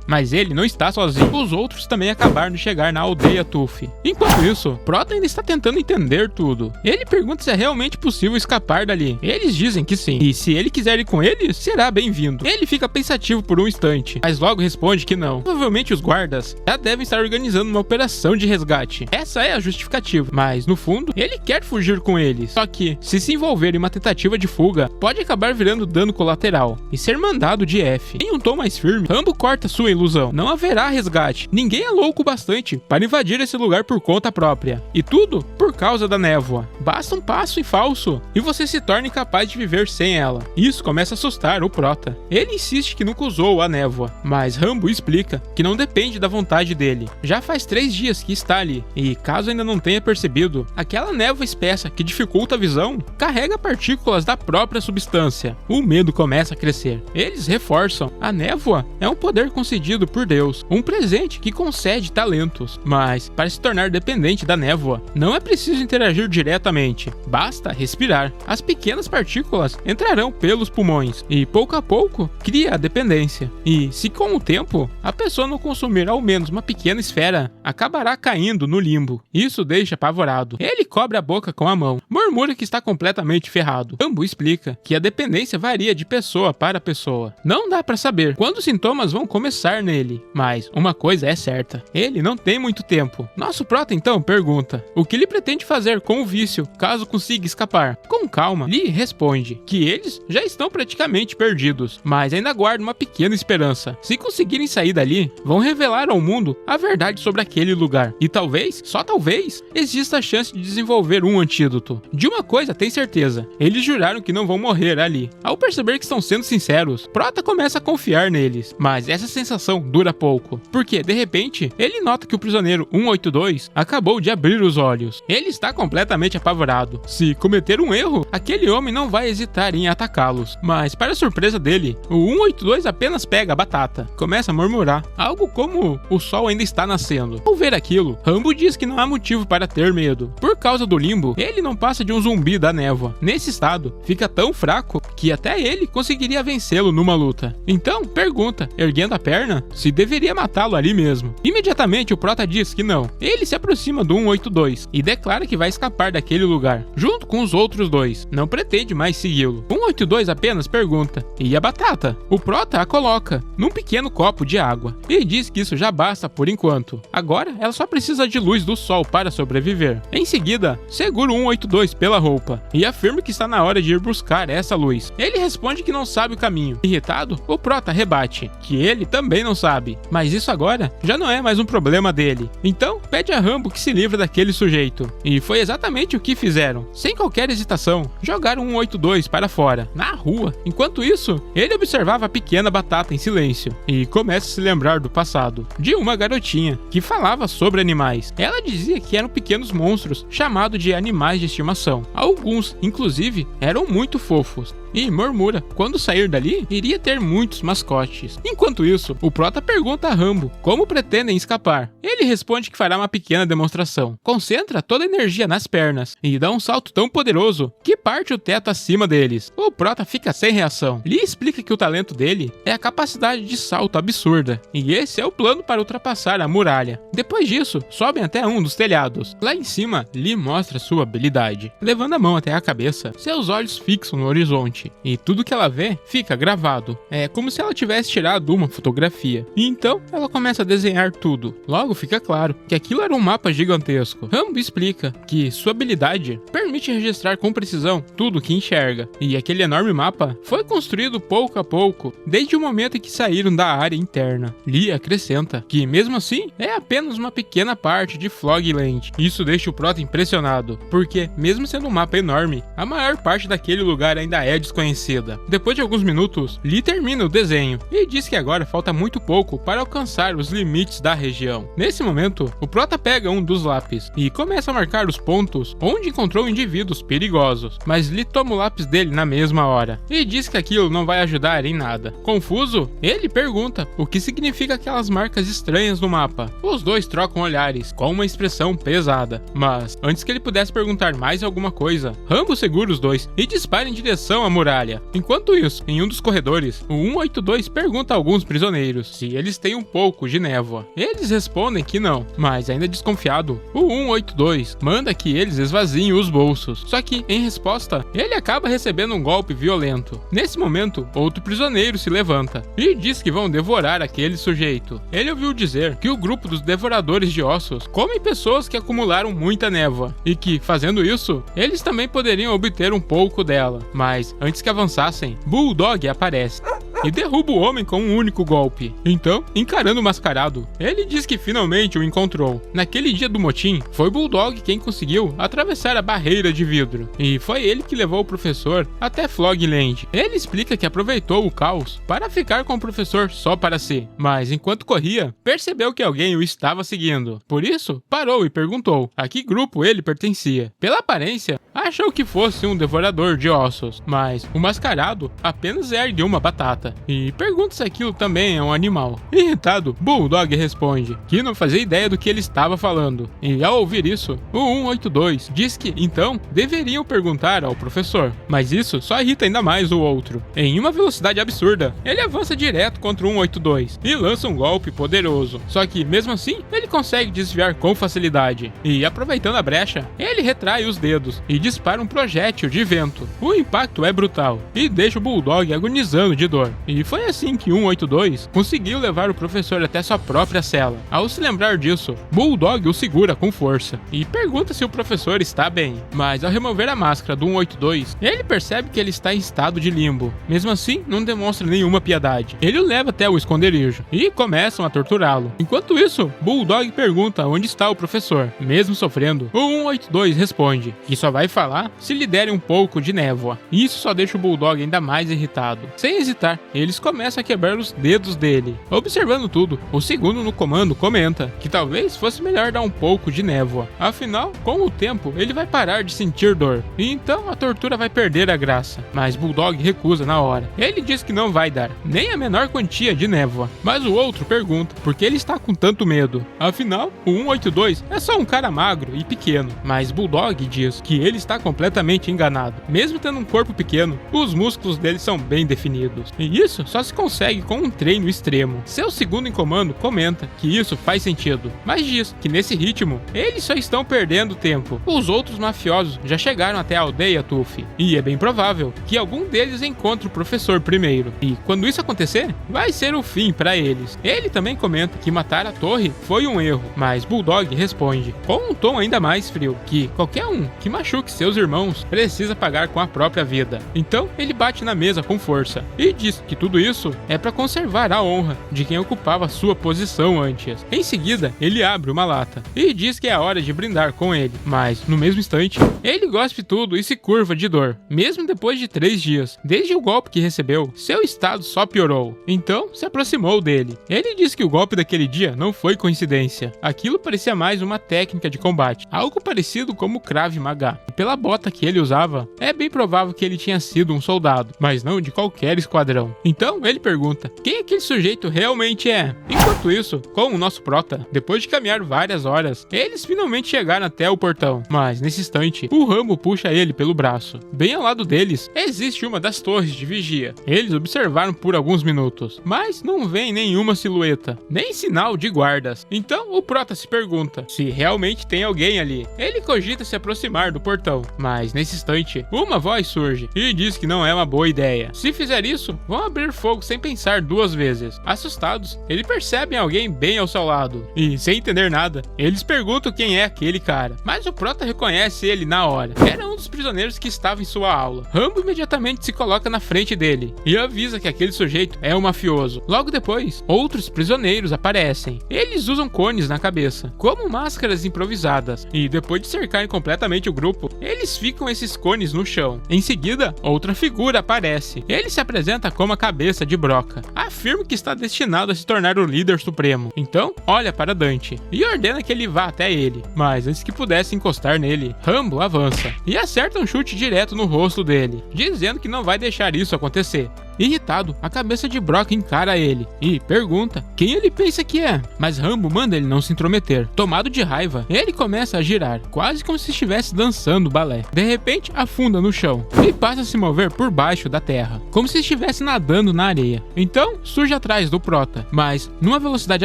S1: Mas ele não está sozinho, os outros também acabaram de chegar na aldeia Tuff. Enquanto isso, Prota ainda está tentando entender tudo. Ele pergunta se é realmente possível escapar dali. Eles dizem que sim, e se ele quiser ir com eles, será bem-vindo. Ele fica pensativo por um instante, mas logo responde que não. Provavelmente os guardas já devem estar organizando uma operação de resgate. Essa é a justificativa, mas no fundo, ele quer fugir com eles. Só que, se envolver em uma tentativa de fuga, pode acabar virando dano colateral e ser mandado de F. Em um tom mais firme, Rambo corta sua ilusão. Não haverá resgate. Ninguém é louco bastante para invadir esse lugar por conta própria. E tudo por causa da névoa. Basta um passo em falso e você se torna incapaz de viver sem ela. Isso começa a assustar o Prota. Ele insiste que nunca usou a névoa, mas Rambo explica que não depende da vontade dele. Já faz 3 dias que está ali, e caso ainda não tenha percebido, aquela névoa espessa que dificulta a visão carrega partículas da própria substância. O medo começa a crescer. Eles reforçam: a névoa é um poder concedido por Deus, um presente que concede talentos. juntos. Mas, para se tornar dependente da névoa, não é preciso interagir diretamente, basta respirar. As pequenas partículas entrarão pelos pulmões e, pouco a pouco, cria a dependência. E, se com o tempo, a pessoa não consumir ao menos uma pequena esfera, acabará caindo no limbo. Isso deixa apavorado. Ele cobre a boca com a mão, murmura que está completamente ferrado. Rambo explica que a dependência varia de pessoa para pessoa. Não dá para saber quando os sintomas vão começar nele, mas uma coisa é certa, ele não tem muito tempo. Nosso prota então pergunta o que ele pretende fazer com o vício, caso consiga escapar. Com calma, Lee responde que eles já estão praticamente perdidos, mas ainda guardam uma pequena esperança. Se conseguirem sair dali, vão revelar ao mundo a verdade sobre aquele lugar. E talvez, só talvez, exista a chance de desenvolver um antídoto. De uma coisa tem certeza, eles juraram que não vão morrer ali. Ao perceber que estão sendo sinceros, Prota começa a confiar neles, mas essa sensação dura pouco, porque de repente, ele nota que o prisioneiro 182 acabou de abrir os olhos. Ele está completamente apavorado. Se cometer um erro, aquele homem não vai hesitar em atacá-los. Mas, para surpresa dele, o 182 apenas pega a batata. Começa a murmurar, algo como o sol ainda está nascendo. Ao ver aquilo, Rambo diz que não há motivo para ter medo. Por causa do limbo, ele não passa de um zumbi da névoa. Nesse estado, fica tão fraco que até ele conseguiria vencê-lo numa luta. Então, pergunta, erguendo a perna, se deveria matá-lo ali mesmo. Imediatamente, o Prota diz que não. Ele se aproxima do 182 e declara que vai escapar daquele lugar, junto com os outros dois. Não pretende mais segui-lo. 182 apenas pergunta, e a batata? O Prota a coloca num pequeno copo de água e diz que isso já basta por enquanto. Agora, ela só precisa de luz do sol para sobreviver. Em seguida, segura o 182 pela roupa e afirma que está na hora de ir buscar essa luz. Ele responde que não sabe o caminho. Irritado, o Prota rebate que ele também não sabe, mas isso agora já não é mais um problema dele. Então, pede a Rambo que se livre daquele sujeito. E foi exatamente o que fizeram. Sem qualquer hesitação, jogaram o 182 para fora, na rua. Enquanto isso, ele observava a pequena batata em silêncio e começa a se lembrar do passado, de uma garotinha que falava sobre animais. Ela dizia que eram pequenos monstros chamados de animais de estimação. Alguns, inclusive, eram muito fofos. E murmura, quando sair dali, iria ter muitos mascotes. Enquanto isso, o Prota pergunta a Rambo como pretendem escapar. Ele responde que fará uma pequena demonstração. Concentra toda a energia nas pernas e dá um salto tão poderoso que parte o teto acima deles. O Prota fica sem reação. Lee explica que o talento dele é a capacidade de salto absurda, e esse é o plano para ultrapassar a muralha. Depois disso, sobem até um dos telhados. Lá em cima, Lee mostra sua habilidade. Levando a mão até a cabeça, seus olhos fixam no horizonte, e tudo que ela vê fica gravado. É como se ela tivesse tirado uma fotografia. E então, ela começa a desenhar tudo. Logo fica claro que aquilo era um mapa gigantesco. Rambo explica que sua habilidade permite registrar com precisão tudo que enxerga, e aquele enorme mapa foi construído pouco a pouco, desde o momento em que saíram da área interna. Lee acrescenta que, mesmo assim, é apenas uma pequena parte de Flogland. Isso deixa o Prota impressionado, porque, mesmo sendo um mapa enorme, a maior parte daquele lugar ainda é desconhecida. Depois de alguns minutos, Lee termina o desenho e diz que agora falta muito pouco para alcançar os limites da região. Nesse momento, o Prota pega um dos lápis e começa a marcar os pontos onde encontrou indivíduos perigosos, mas Lee toma o lápis dele na mesma hora e diz que aquilo não vai ajudar em nada. Confuso, ele pergunta o que significa aquelas marcas estranhas no mapa. Os dois trocam olhares com uma expressão pesada, mas antes que ele pudesse perguntar mais alguma coisa, Rambo segura os dois e dispara em direção à muralha. Enquanto isso, em um dos corredores, o 182 pergunta a alguns prisioneiros se eles têm um pouco de névoa. Eles respondem que não, mas ainda desconfiado, o 182 manda que eles esvaziem os bolsos. Só que, em resposta, ele acaba recebendo um golpe violento. Nesse momento, outro prisioneiro se levanta e diz que vão devorar aquele sujeito. Ele ouviu dizer que o grupo dos devoradores de ossos come pessoas que acumularam muita névoa e que, fazendo isso, eles também poderiam obter um pouco dela. Mas, antes que avançassem, Bulldog aparece e derruba o homem com um único golpe. Então, encarando o mascarado, ele diz que finalmente o encontrou. Naquele dia do motim, foi Bulldog quem conseguiu atravessar a barreira de vidro, e foi ele que levou o professor até Flogland. Ele explica que aproveitou o caos para ficar com o professor só para si, mas enquanto corria, percebeu que alguém o estava seguindo. Por isso, parou e perguntou a que grupo ele pertencia. Pela aparência, achou que fosse um devorador de ossos, mas o mascarado apenas ergue uma batata. prota e pergunta se aquilo também é um animal. Irritado, Bulldog responde que não fazia ideia do que ele estava falando. E ao ouvir isso, o 182 diz que então deveriam perguntar ao professor. Mas isso só irrita ainda mais o outro. Em uma velocidade absurda, ele avança direto contra o 182 e lança um golpe poderoso. Só que mesmo assim, ele consegue desviar com facilidade. E aproveitando a brecha, ele retrai os dedos e dispara um projétil de vento. O impacto é brutal e deixa o Bulldog agonizando de dor. E foi assim que 182 conseguiu levar o professor até sua própria cela. Ao se lembrar disso, Bulldog o segura com força e pergunta se o professor está bem. Mas ao remover a máscara do 182, ele percebe que ele está em estado de limbo. Mesmo assim, não demonstra nenhuma piedade. Ele o leva até o esconderijo e começam a torturá-lo. Enquanto isso, Bulldog pergunta onde está o professor. Mesmo sofrendo, o 182 responde que só vai falar se lhe derem um pouco de névoa. E isso só deixa o Bulldog ainda mais irritado. Sem hesitar, eles começam a quebrar os dedos dele. Observando tudo, o segundo no comando comenta que talvez fosse melhor dar um pouco de névoa. Afinal, com o tempo, ele vai parar de sentir dor. E então a tortura vai perder a graça. Mas Bulldog recusa na hora. Ele diz que não vai dar nem a menor quantia de névoa. Mas o outro pergunta por que ele está com tanto medo. Afinal, o 182 é só um cara magro e pequeno. Mas Bulldog diz que ele está completamente enganado. Mesmo tendo um corpo pequeno, os músculos dele são bem definidos. E isso só se consegue com um treino extremo. Seu segundo em comando comenta que isso faz sentido, mas diz que nesse ritmo, eles só estão perdendo tempo. Os outros mafiosos já chegaram até a aldeia Tuffy, e é bem provável que algum deles encontre o professor primeiro. E quando isso acontecer, vai ser o fim para eles. Ele também comenta que matar a torre foi um erro, mas Bulldog responde, com um tom ainda mais frio, que qualquer um que machuque seus irmãos precisa pagar com a própria vida. Então ele bate na mesa com força e diz que tudo isso é para conservar a honra de quem ocupava sua posição antes. Em seguida, ele abre uma lata e diz que é hora de brindar com ele, mas no mesmo instante, ele gospe tudo e se curva de dor. Mesmo depois de 3 dias, desde o golpe que recebeu, seu estado só piorou. Então, se aproximou dele. Ele diz que o golpe daquele dia não foi coincidência. Aquilo parecia mais uma técnica de combate, algo parecido como o Krav Maga. E pela bota que ele usava, é bem provável que ele tinha sido um soldado, mas não de qualquer esquadrão. Então, ele pergunta quem aquele sujeito realmente é. Enquanto isso, com o nosso prota, depois de caminhar várias horas, eles finalmente chegaram até o portão. Mas nesse instante, o Rambo puxa ele pelo braço. Bem ao lado deles, existe uma das torres de vigia. Eles observaram por alguns minutos, mas não vêem nenhuma silhueta, nem sinal de guardas. Então o prota se pergunta se realmente tem alguém ali. Ele cogita se aproximar do portão, mas nesse instante, uma voz surge e diz que não é uma boa ideia. Se fizer isso, vão abrir fogo sem pensar 2 vezes. Assustados, eles percebem alguém bem ao seu lado, e sem entender nada, eles perguntam quem é aquele cara, mas o prota reconhece ele na hora. Era um dos prisioneiros que estava em sua aula. Rambo imediatamente se coloca na frente dele e avisa que aquele sujeito é um mafioso. Logo depois, outros prisioneiros aparecem. Eles usam cones na cabeça, como máscaras improvisadas, e depois de cercarem completamente o grupo, eles ficam esses cones no chão. Em seguida, outra figura aparece. Ele se apresenta como a cabeça de Broca. Afirma que está destinado a se tornar o líder supremo. Então, olha para Dante e ordena que ele vá até ele. Mas antes que pudesse encostar nele, Rambo avança e acerta um chute direto no rosto dele, dizendo que não vai deixar isso acontecer. Irritado, a cabeça de Brock encara ele e pergunta quem ele pensa que é, mas Rambo manda ele não se intrometer. Tomado de raiva, ele começa a girar, quase como se estivesse dançando balé. De repente, afunda no chão e passa a se mover por baixo da terra, como se estivesse nadando na areia. Então, surge atrás do prota, mas, numa velocidade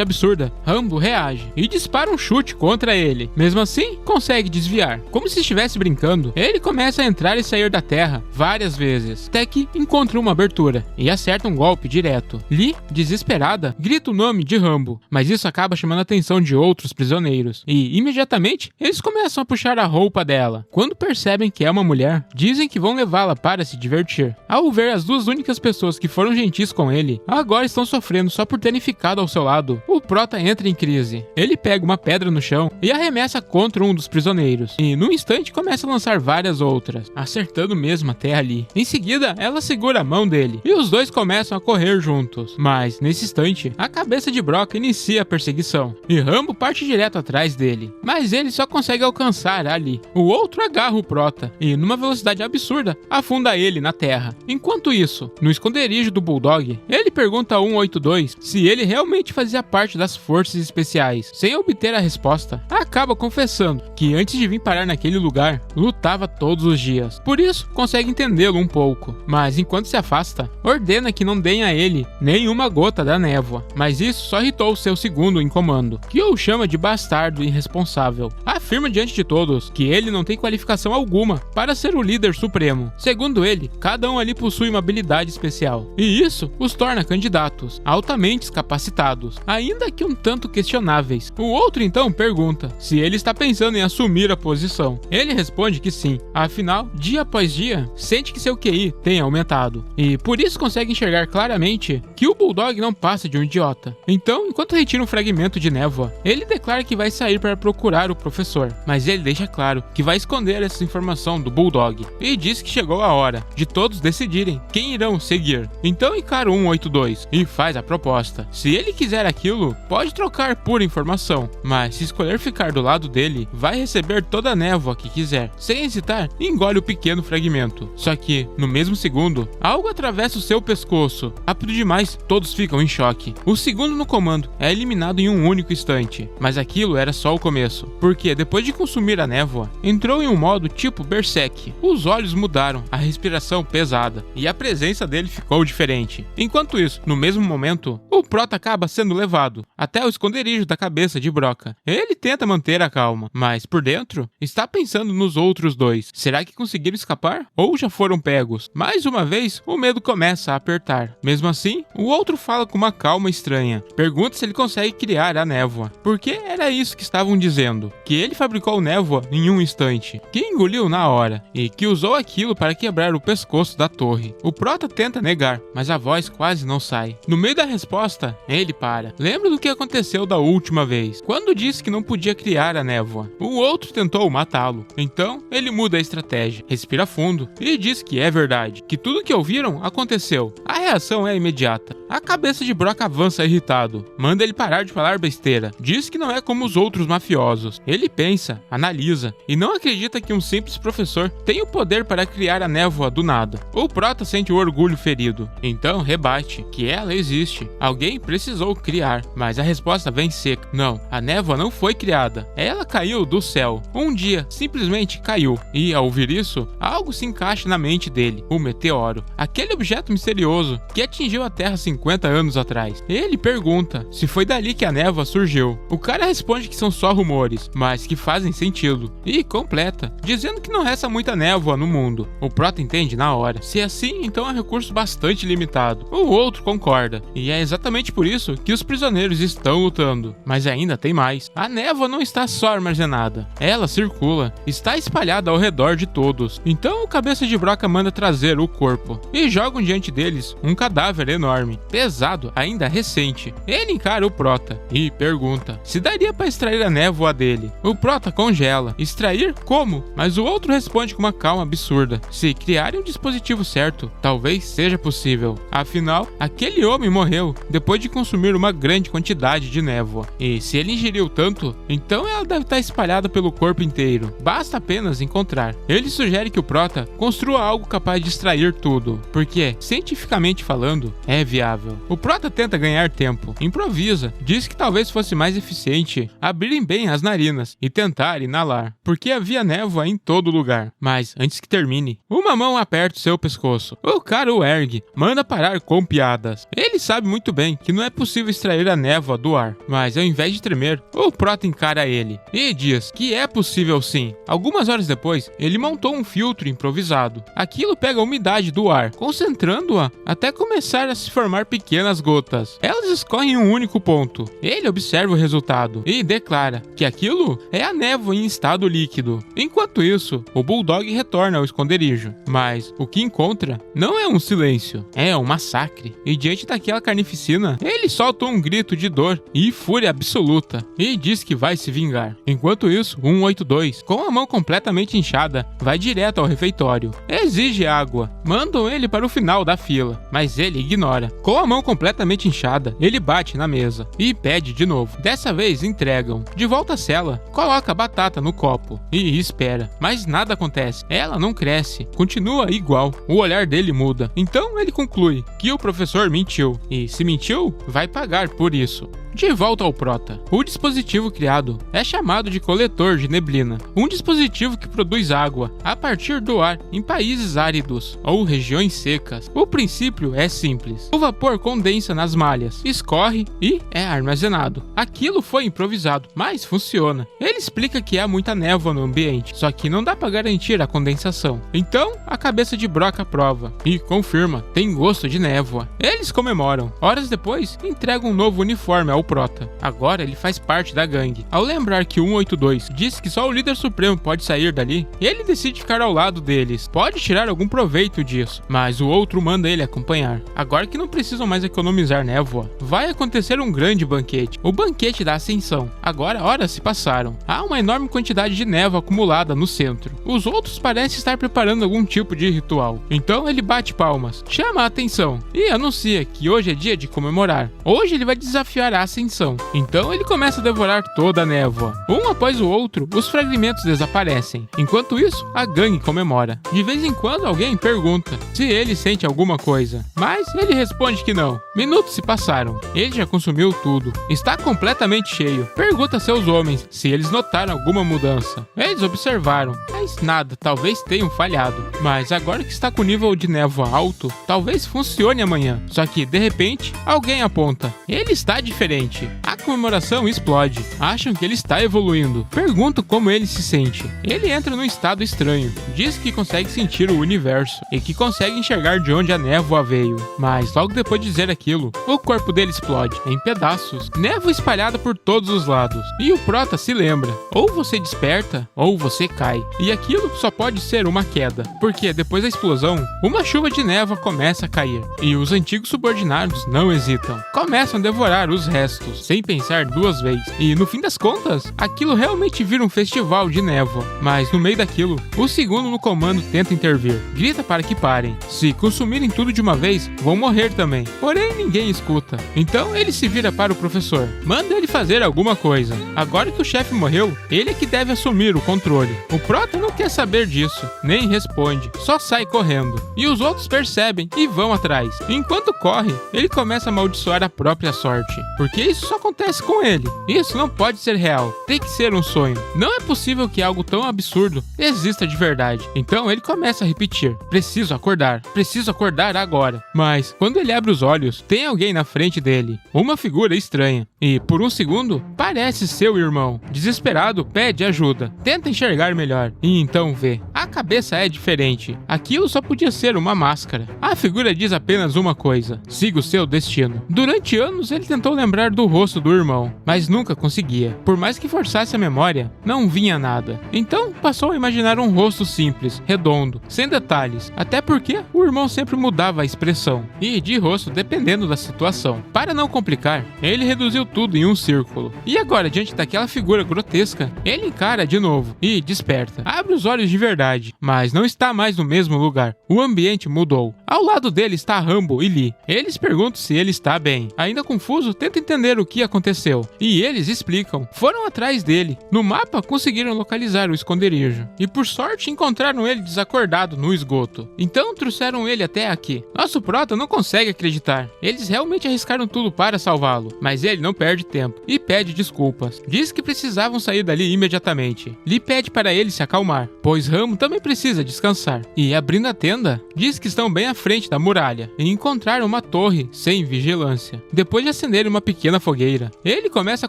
S1: absurda, Rambo reage e dispara um chute contra ele. Mesmo assim, consegue desviar. Como se estivesse brincando, ele começa a entrar e sair da terra várias vezes, até que encontra uma abertura e acerta um golpe direto. Lee, desesperada, grita o nome de Rambo, mas isso acaba chamando a atenção de outros prisioneiros, e imediatamente eles começam a puxar a roupa dela. Quando percebem que é uma mulher, dizem que vão levá-la para se divertir. Ao ver as 2 únicas pessoas que foram gentis com ele, agora estão sofrendo só por terem ficado ao seu lado, o prota entra em crise. Ele pega uma pedra no chão e arremessa contra um dos prisioneiros, e num instante começa a lançar várias outras, acertando mesmo até ali. Em seguida, ela segura a mão dele e e os dois começam a correr juntos. Mas, nesse instante, a cabeça de Brock inicia a perseguição, e Rambo parte direto atrás dele. Mas ele só consegue alcançar ali. O outro agarra o Prota, e numa velocidade absurda, afunda ele na terra. Enquanto isso, no esconderijo do Bulldog, ele pergunta a 182 se ele realmente fazia parte das forças especiais. Sem obter a resposta, acaba confessando que antes de vir parar naquele lugar, lutava todos os dias. Por isso, consegue entendê-lo um pouco. Mas enquanto se afasta, ordena que não deem a ele nenhuma gota da névoa. Mas isso só irritou seu segundo em comando, que o chama de bastardo irresponsável. Afirma diante de todos que ele não tem qualificação alguma para ser o líder supremo. Segundo ele, cada um ali possui uma habilidade especial, e isso os torna candidatos, altamente capacitados, ainda que um tanto questionáveis. O outro então pergunta se ele está pensando em assumir a posição. Ele responde que sim, afinal, dia após dia, sente que seu QI tem aumentado, e por isso consegue enxergar claramente que o Bulldog não passa de um idiota. Então, enquanto retira um fragmento de névoa, ele declara que vai sair para procurar o professor, mas ele deixa claro que vai esconder essa informação do Bulldog, e diz que chegou a hora de todos decidirem quem irão seguir. Então encara o 182 e faz a proposta. Se ele quiser aquilo, pode trocar por informação, mas se escolher ficar do lado dele, vai receber toda a névoa que quiser. Sem hesitar, engole o pequeno fragmento. Só que, no mesmo segundo, algo atravessa o seu pescoço. Rápido demais, todos ficam em choque. O segundo no comando é eliminado em um único instante, mas aquilo era só o começo, porque depois de consumir a névoa, entrou em um modo tipo Berserk. Os olhos mudaram, a respiração pesada, e a presença dele ficou diferente. Enquanto isso, no mesmo momento, o Prota acaba sendo levado até o esconderijo da cabeça de Broca. Ele tenta manter a calma, mas por dentro, está pensando nos outros dois. Será que conseguiram escapar? Ou já foram pegos? Mais uma vez, o medo começa a apertar. Mesmo assim, o outro fala com uma calma estranha. Pergunta se ele consegue criar a névoa, porque era isso que estavam dizendo, que ele fabricou névoa em um instante, que engoliu na hora, e que usou aquilo para quebrar o pescoço da torre. O Prota tenta negar, mas a voz quase não sai. No meio da resposta, ele para. Lembra do que aconteceu da última vez, quando disse que não podia criar a névoa. O outro tentou matá-lo. Então, ele muda a estratégia, respira fundo e diz que é verdade, que tudo que ouviram aconteceu. A reação é imediata. A cabeça de Brock avança irritado, manda ele parar de falar besteira, diz que não é como os outros mafiosos. Ele pensa, analisa e não acredita que um simples professor tem o poder para criar a névoa do nada. O Prota sente o orgulho ferido, então rebate que ela existe. Alguém precisou criar, mas a resposta vem seca. Não, a névoa não foi criada. Ela caiu do céu. Um dia, simplesmente caiu. E ao ouvir isso, algo se encaixa na mente dele. O meteoro. Aquele objeto misterioso que atingiu a Terra 50 anos atrás. Ele pergunta se foi dali que a névoa surgiu. O cara responde que são só rumores, mas que fazem sentido. E completa, dizendo que não resta muita névoa no mundo. O Prota entende na hora. Se é assim, então é um recurso bastante limitado. O outro concorda. E é exatamente por isso que os prisioneiros estão lutando. Mas ainda tem mais. A névoa não está só armazenada. Ela circula. Está espalhada ao redor de todos. Então o cabeça de Broca manda trazer o corpo. E jogam diante deles um cadáver enorme. Pesado, ainda recente. Ele encara o Prota e pergunta se daria para extrair a névoa dele. O Prota congela. Extrair? Como? Mas o outro responde com uma calma absurda. Se criarem um dispositivo certo, talvez seja possível. Afinal, aquele homem morreu depois de consumir uma grande quantidade de névoa. E se ele ingeriu tanto, então ela deve estar espalhada pelo corpo inteiro. Basta apenas encontrar. Ele sugere que o Prota construa algo capaz de extrair tudo, porque, cientificamente falando, é viável. O Prota tenta ganhar tempo, improvisa, diz que talvez fosse mais eficiente abrirem bem as narinas e tentar inalar, porque havia névoa em todo lugar. Mas, antes que termine, uma mão aperta o seu pescoço. O cara o ergue, manda parar com piadas. Ele sabe muito bem que não é possível extrair a névoa do ar, mas ao invés de tremer, o Prota encara ele e diz que é possível sim. Algumas horas depois, ele montou um filtro improvisado. Aquilo pega a umidade do ar, concentrando-a até começar a se formar pequenas gotas. Elas escorrem em um único ponto. Ele observa o resultado e declara que aquilo é a névoa em estado líquido. Enquanto isso, o Bulldog retorna ao esconderijo, mas o que encontra não é um silêncio, é um massacre. E diante daquela carnificina, ele solta um grito de dor e fúria absoluta e diz que vai se vingar. Enquanto isso, 182, com a mão completamente inchada, vai direto ao refeitório. Exige água. Mandam ele para o final principal da fila, mas ele ignora. Com a mão completamente inchada, ele bate na mesa e pede de novo. Dessa vez entregam. De volta à cela, coloca a batata no copo e espera, mas nada acontece. Ela não cresce, continua igual. O olhar dele muda. Então ele conclui que o professor mentiu, e se mentiu, vai pagar por isso. De volta ao Prota. O dispositivo criado é chamado de coletor de neblina, um dispositivo que produz água a partir do ar em países áridos ou regiões secas. O princípio é simples. O vapor condensa nas malhas, escorre e é armazenado. Aquilo foi improvisado, mas funciona. Ele explica que há muita névoa no ambiente, só que não dá para garantir a condensação. Então, a cabeça de Broca prova e confirma, tem gosto de névoa. Eles comemoram. Horas depois, entregam um novo uniforme ao Prota. Agora ele faz parte da gangue. Ao lembrar que 182 diz que só o líder supremo pode sair dali, ele decide ficar ao lado deles. Pode tirar algum proveito disso, mas o outro manda ele acompanhar. Agora que não precisam mais economizar névoa, vai acontecer um grande banquete, o banquete da Ascensão. Agora horas se passaram. Há uma enorme quantidade de névoa acumulada no centro. Os outros parecem estar preparando algum tipo de ritual. Então ele bate palmas, chama a atenção e anuncia que hoje é dia de comemorar. Hoje ele vai desafiar a Ascensão. Então ele começa a devorar toda a névoa. Um após o outro, os fragmentos desaparecem. Enquanto isso, a gangue comemora. De vez em quando alguém pergunta se ele sente alguma coisa, mas ele responde que não. Minutos se passaram. Ele já consumiu tudo. Está completamente cheio. Pergunta a seus homens se eles notaram alguma mudança. Eles observaram, mas nada, talvez tenham falhado. Mas agora que está com o nível de névoa alto, talvez funcione amanhã. Só que, de repente, alguém aponta. Ele está diferente. A comemoração explode. Acham que ele está evoluindo. Perguntam como ele se sente. Ele entra num estado estranho. Diz que consegue sentir o universo e que consegue enxergar de onde a névoa veio. Mas logo depois de dizer aquilo, o corpo dele explode em pedaços. Névoa espalhada por todos os lados. E o Prota se lembra. Ou você desperta, ou você cai. E aquilo só pode ser uma queda. Porque depois da explosão, uma chuva de névoa começa a cair. E os antigos subordinados não hesitam. Começam a devorar os restos, sem pensar duas vezes. E no fim das contas, aquilo realmente vira um festival de névoa. Mas no meio daquilo, o segundo no comando tenta intervir. Grita para que parem. Se consumirem tudo de uma vez, vão morrer também. Porém, ninguém escuta. Então ele se vira para o professor. Manda ele fazer alguma coisa. Agora que o chefe morreu, ele é que deve assumir o controle. O Prota não quer saber disso, nem responde. Só sai correndo. E os outros percebem e vão atrás. Enquanto corre, ele começa a amaldiçoar a própria sorte. Porque isso só acontece com ele. Isso não pode ser real. Tem que ser um sonho. Não é possível que algo tão absurdo exista de verdade. Então ele começa a repetir. Preciso acordar agora. Mas quando ele abre os olhos, tem alguém na frente dele. Uma figura estranha. E por um segundo, parece seu irmão. Desesperado, pede ajuda. Tenta enxergar melhor. E então vê. A cabeça é diferente. Aquilo só podia ser uma máscara. A figura diz apenas uma coisa. Siga o seu destino. Durante anos ele tentou lembrar do rosto do irmão, mas nunca conseguia. Por mais que forçasse a memória, não vinha nada. Então passou a imaginar um rosto simples, redondo, sem detalhes, até porque o irmão sempre mudava a expressão, e de rosto dependendo da situação. Para não complicar, ele reduziu tudo em um círculo. E agora, diante daquela figura grotesca, ele encara de novo e desperta. Abre os olhos de verdade, mas não está mais no mesmo lugar. O ambiente mudou. Ao lado dele está Rambo e Lee. Eles perguntam se ele está bem. Ainda confuso, tenta entender o que aconteceu. E eles explicam. Foram atrás dele. No mapa, conseguiram localizar o esconderijo. E por sorte, encontraram ele desacordado no esgoto. Então, trouxeram ele até aqui. Nosso Prota não consegue acreditar. Eles realmente arriscaram tudo para salvá-lo. Mas ele não perde tempo. E pede desculpas. Diz que precisavam sair dali imediatamente. Lee pede para ele se acalmar, pois Rambo também precisa descansar. E abrindo a tenda, diz que estão bem à frente da muralha. E encontraram uma torre sem vigilância. Depois de acender uma pequena fogueira, ele começa a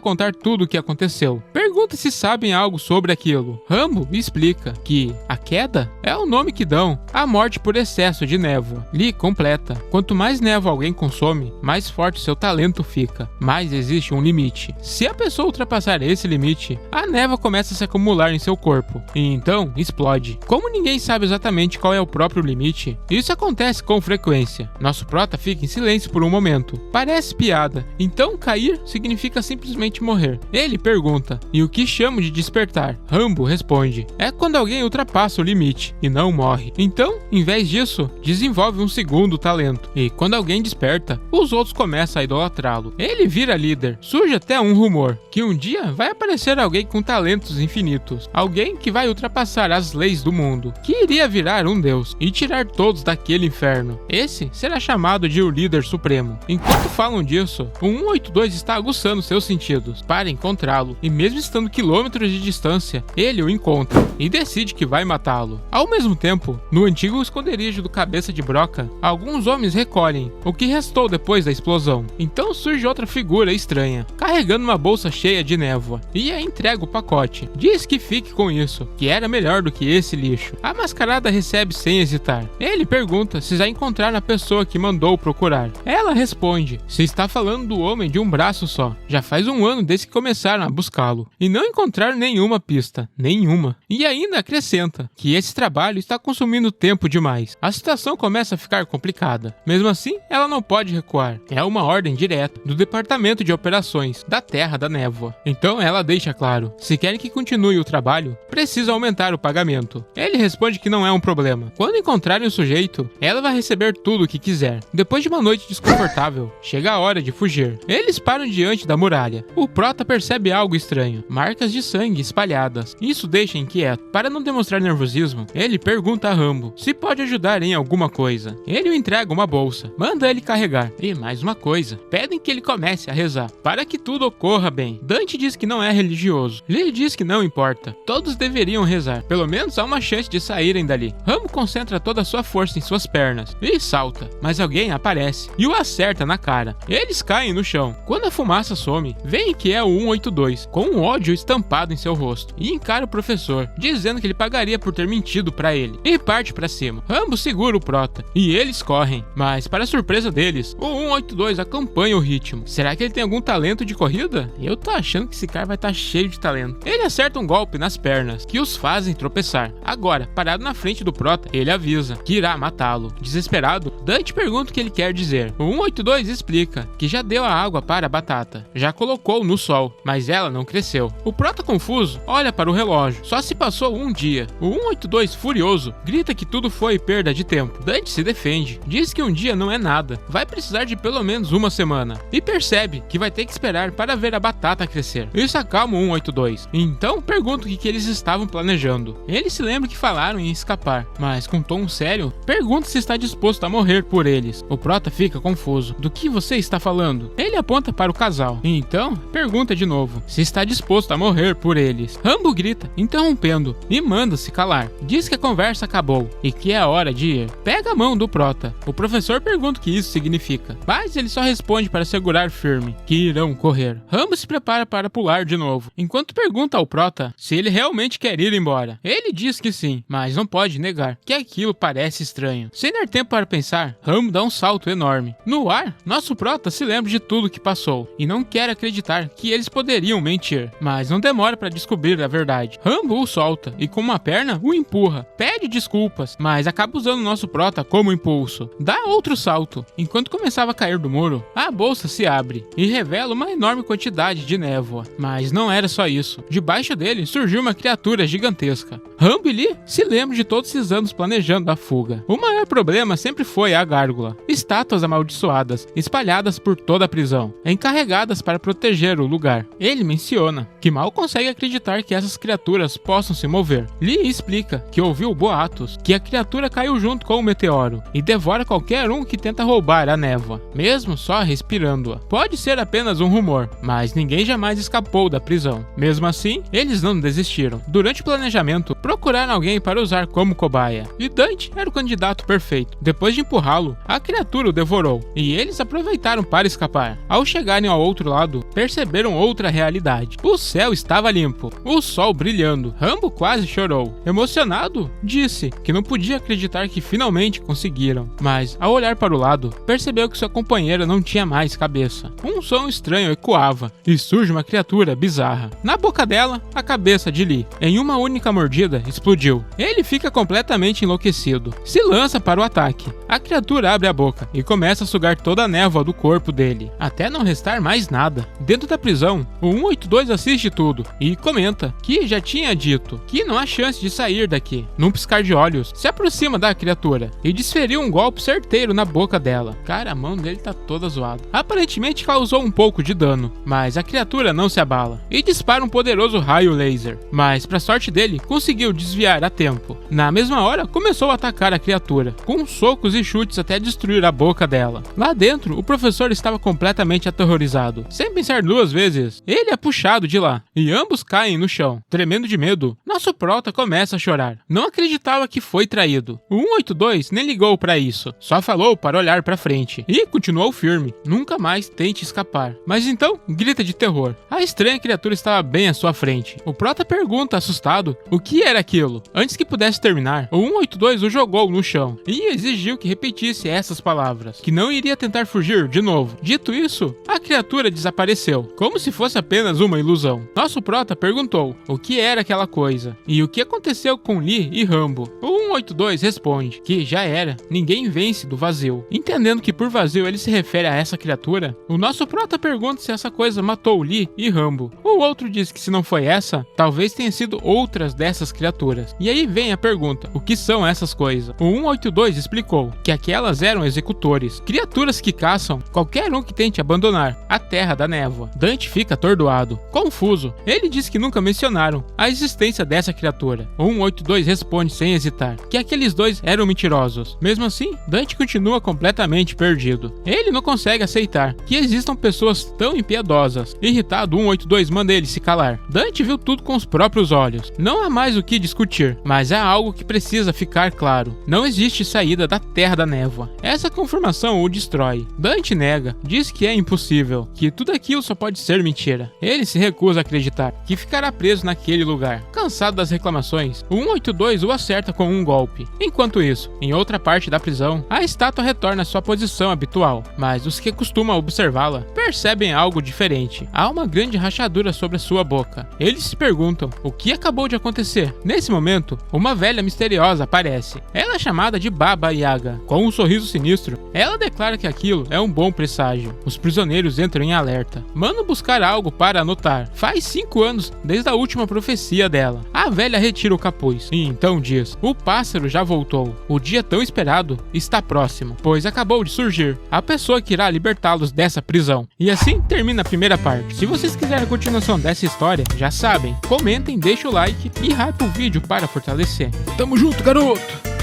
S1: contar tudo o que aconteceu. Pergunta se sabem algo sobre aquilo. Rambo explica que a queda é o nome que dão à morte por excesso de névoa. Lee completa. Quanto mais névoa alguém consome, mais forte seu talento fica. Mas existe um limite. Se a pessoa ultrapassar esse limite, a névoa começa a se acumular em seu corpo. E então explode. Como ninguém sabe exatamente qual é o próprio limite, isso acontece com frequência. Nosso Prota fica em silêncio por um momento. Parece piada. Então cair significa simplesmente morrer. Ele pergunta, e o que chamo de despertar. Rambo responde: é quando alguém ultrapassa o limite e não morre. Então, em vez disso, desenvolve um segundo talento. E quando alguém desperta, os outros começam a idolatrá-lo. Ele vira líder. Surge até um rumor que um dia vai aparecer alguém com talentos infinitos. Alguém que vai ultrapassar as leis do mundo, que iria virar um deus e tirar todos daquele inferno. Esse será chamado de o líder supremo. Enquanto falam disso, o 182 está aguçando seus sentidos para encontrá-lo, e mesmo estando quilômetros de distância, ele o encontra e decide que vai matá-lo. Ao mesmo tempo, no antigo esconderijo do Cabeça de Broca, alguns homens recolhem o que restou depois da explosão. Então surge outra figura estranha, carregando uma bolsa cheia de névoa, e a entrega o pacote. Diz que fique com isso, que era melhor do que esse lixo. A mascarada recebe sem hesitar. Ele pergunta se já encontraram a pessoa que mandou procurar. Ela responde: se está falando do homem de um braço só. Já faz um ano desde que começaram a buscá-lo e não encontraram nenhuma pista, nenhuma. E ainda acrescenta que esse trabalho está consumindo tempo demais. A situação começa a ficar complicada. Mesmo assim, ela não pode recuar. É uma ordem direta do Departamento de Operações da Terra da Névoa. Então ela deixa claro: se querem que continue o trabalho, precisa aumentar o pagamento. Ele responde que não é um problema. Quando encontrarem o sujeito, ela vai receber tudo o que quiser. Depois de uma noite desconfortável, chega a hora de fugir. Eles param diante da muralha. O prota percebe algo estranho: marcas de sangue espalhadas. Isso deixa inquieto. Para não demonstrar nervosismo, ele pergunta a Rambo se pode ajudar em alguma coisa. Ele o entrega uma bolsa, manda ele carregar. E mais uma coisa: pedem que ele comece a rezar para que tudo ocorra bem. Dante diz que não é religioso. Lee diz que não importa. Todos deveriam rezar. Pelo menos há uma chance de saírem dali. Rambo concentra toda a sua força em suas pernas e salta, mas alguém aparece e o acerta na cara. Eles caem no chão. Quando a fumaça some, veem que é o 182, com um ódio estampado em seu rosto, e encara o professor, dizendo que ele pagaria por ter mentido pra ele, e parte pra cima. Rambo segura o prota, e eles correm, mas para surpresa deles, o 182 acompanha o ritmo. Será que ele tem algum talento de corrida? Eu tô achando que esse cara vai estar cheio de talento. Ele acerta um golpe nas pernas, que os fazem tropeçar. Agora, parado na frente do prota, ele avisa que irá matá-lo. Desesperado, Dante pergunta o que ele quer dizer. O 182 explica que já deu a água para a batata, já colocou no sol, mas ela não cresceu. O prota, confuso, olha para o relógio. Só se passou um dia. O 182, furioso, grita que tudo foi perda de tempo. Dante se defende, diz que um dia não é nada, vai precisar de pelo menos uma semana, e percebe que vai ter que esperar para ver a batata crescer. Isso acalma o 182. Então pergunta o que eles estavam planejando. Ele se lembra que falaram em escapar, mas com tom sério, pergunta se está disposto a morrer por eles. O prota fica confuso. Do que você está falando? Ele aponta para o casal, e então pergunta de novo se está disposto a morrer por eles. Rambo grita, interrompendo, e manda-se calar. Diz que a conversa acabou e que é a hora de ir. Pega a mão do prota. O professor pergunta o que isso significa, mas ele só responde para segurar firme que irão correr. Rambo se prepara para pular de novo, enquanto pergunta ao prota se ele realmente quer ir embora. Ele diz que sim, mas não pode negar que aquilo parece estranho. Sem dar tempo para pensar, Rambo dá um salto enorme. No ar, nosso prota se lembra de tudo que passou e não quer acreditar que eles poderiam mentir, mas não demora para descobrir a verdade. Rambo o solta e com uma perna o empurra, pede desculpas, mas acaba usando nosso prota como impulso. Dá outro salto. Enquanto começava a cair do muro, a bolsa se abre e revela uma enorme quantidade de névoa. Mas não era só isso. Debaixo dele surgiu uma criatura gigantesca. Rambo e Lee se lembram de todos esses anos planejando a fuga. O maior problema sempre foi a gárgula. Estátuas amaldiçoadas, espalhadas por toda a prisão, encarregadas para proteger o lugar. Ele menciona que mal consegue acreditar que essas criaturas possam se mover. Lee explica que ouviu boatos que a criatura caiu junto com o meteoro e devora qualquer um que tenta roubar a névoa, mesmo só respirando-a. Pode ser apenas um rumor, mas ninguém jamais escapou da prisão. Mesmo assim, eles não desistiram. Durante o planejamento, procuraram alguém para usar como cobaia, e Dante era o candidato perfeito. Depois de empurrá-lo, a criatura o devorou, e eles aproveitaram para escapar. Ao chegarem ao outro lado, perceberam outra realidade. O céu estava limpo, o sol brilhando. Rambo quase chorou. Emocionado, disse que não podia acreditar que finalmente conseguiram, mas ao olhar para o lado, percebeu que sua companheira não tinha mais cabeça. Um som estranho ecoava, e surge uma criatura bizarra. Na boca dela, a cabeça de Lee. Em uma única mordida, explodiu. Ele fica completamente enlouquecido. Se lança para o ataque. A criatura abre a boca e começa a sugar toda a névoa do corpo dele, até não restar mais nada. Dentro da prisão, o 182 assiste assiste tudo e comenta que já tinha dito que não há chance de sair daqui. Num piscar de olhos, se aproxima da criatura e desferiu um golpe certeiro na boca dela. Cara, a mão dele tá toda zoada. Aparentemente causou um pouco de dano, mas a criatura não se abala e dispara um poderoso raio laser. Mas, pra sorte dele, conseguiu desviar a tempo. Na mesma hora, começou a atacar a criatura, com socos e chutes até destruir a boca dela. Lá dentro, o professor estava completamente aterrorizado. Sem pensar duas vezes, ele é puxado de lá, e ambos caem no chão. Tremendo de medo, nosso prota começa a chorar. Não acreditava que foi traído. O 182 nem ligou pra isso, só falou para olhar pra frente, e continuou firme. Nunca mais tente escapar. Mas então, grita de terror. A estranha criatura estava bem à sua frente. O prota pergunta, assustado, o que era aquilo. Antes que pudesse terminar, o 182 o jogou no chão, e exigiu que repetisse essas palavras, que não iria tentar fugir de novo. Dito isso, a criatura desapareceu, como se fosse apenas uma ilusão. Nosso prota perguntou o que era aquela coisa, e o que aconteceu com Lee e Rambo. O 182 responde que já era, ninguém vence do vazio. Entendendo que por vazio ele se refere a essa criatura, o nosso prota pergunta se essa coisa matou Lee e Rambo. O outro diz que se não foi essa, talvez tenha sido outras dessas criaturas. E aí vem a pergunta, o que são essas coisas? O 182 explicou que aquelas eram executores, criaturas que caçam qualquer um que tente abandonar a Terra da Névoa. Dante fica atordoado, confuso. Ele diz que nunca mencionaram a existência dessa criatura. O 182 responde sem hesitar que aqueles dois eram mentirosos. Mesmo assim, Dante continua completamente perdido. Ele não consegue aceitar que existam pessoas tão impiedosas. Irritado, 182 manda ele se calar. Dante viu tudo com os próprios olhos. Não há mais o que discutir, mas há algo que precisa ficar claro. Não existe saída da Terra da Névoa. Essa confirmação o destrói. Dante nega, diz que é impossível, que tudo aquilo só pode ser mentira. Ele se recusa a acreditar que ficará preso naquele lugar. Cansado das reclamações, o 182 o acerta com um golpe. Enquanto isso, em outra parte da prisão, a estátua retorna à sua posição habitual, mas os que costumam observá-la percebem algo diferente. Há uma grande rachadura sobre a sua boca. Eles se perguntam o que acabou de acontecer. Nesse momento, uma velha misteriosa aparece. Ela é chamada de Baba Yaga. Com um sorriso sinistro, ela declara que aquilo é um bom presságio. Os prisioneiros entram em alerta. Mandam buscar algo para anotar. Faz 5 anos desde a última profecia dela. A velha retira o capuz e então diz: o pássaro já voltou. O dia tão esperado está próximo, pois acabou de surgir a pessoa que irá libertá-los dessa prisão. E assim termina a primeira parte. Se vocês quiserem a continuação dessa história, já sabem, comentem, deixem o like e hype o vídeo para fortalecer.
S2: Tamo junto, garoto!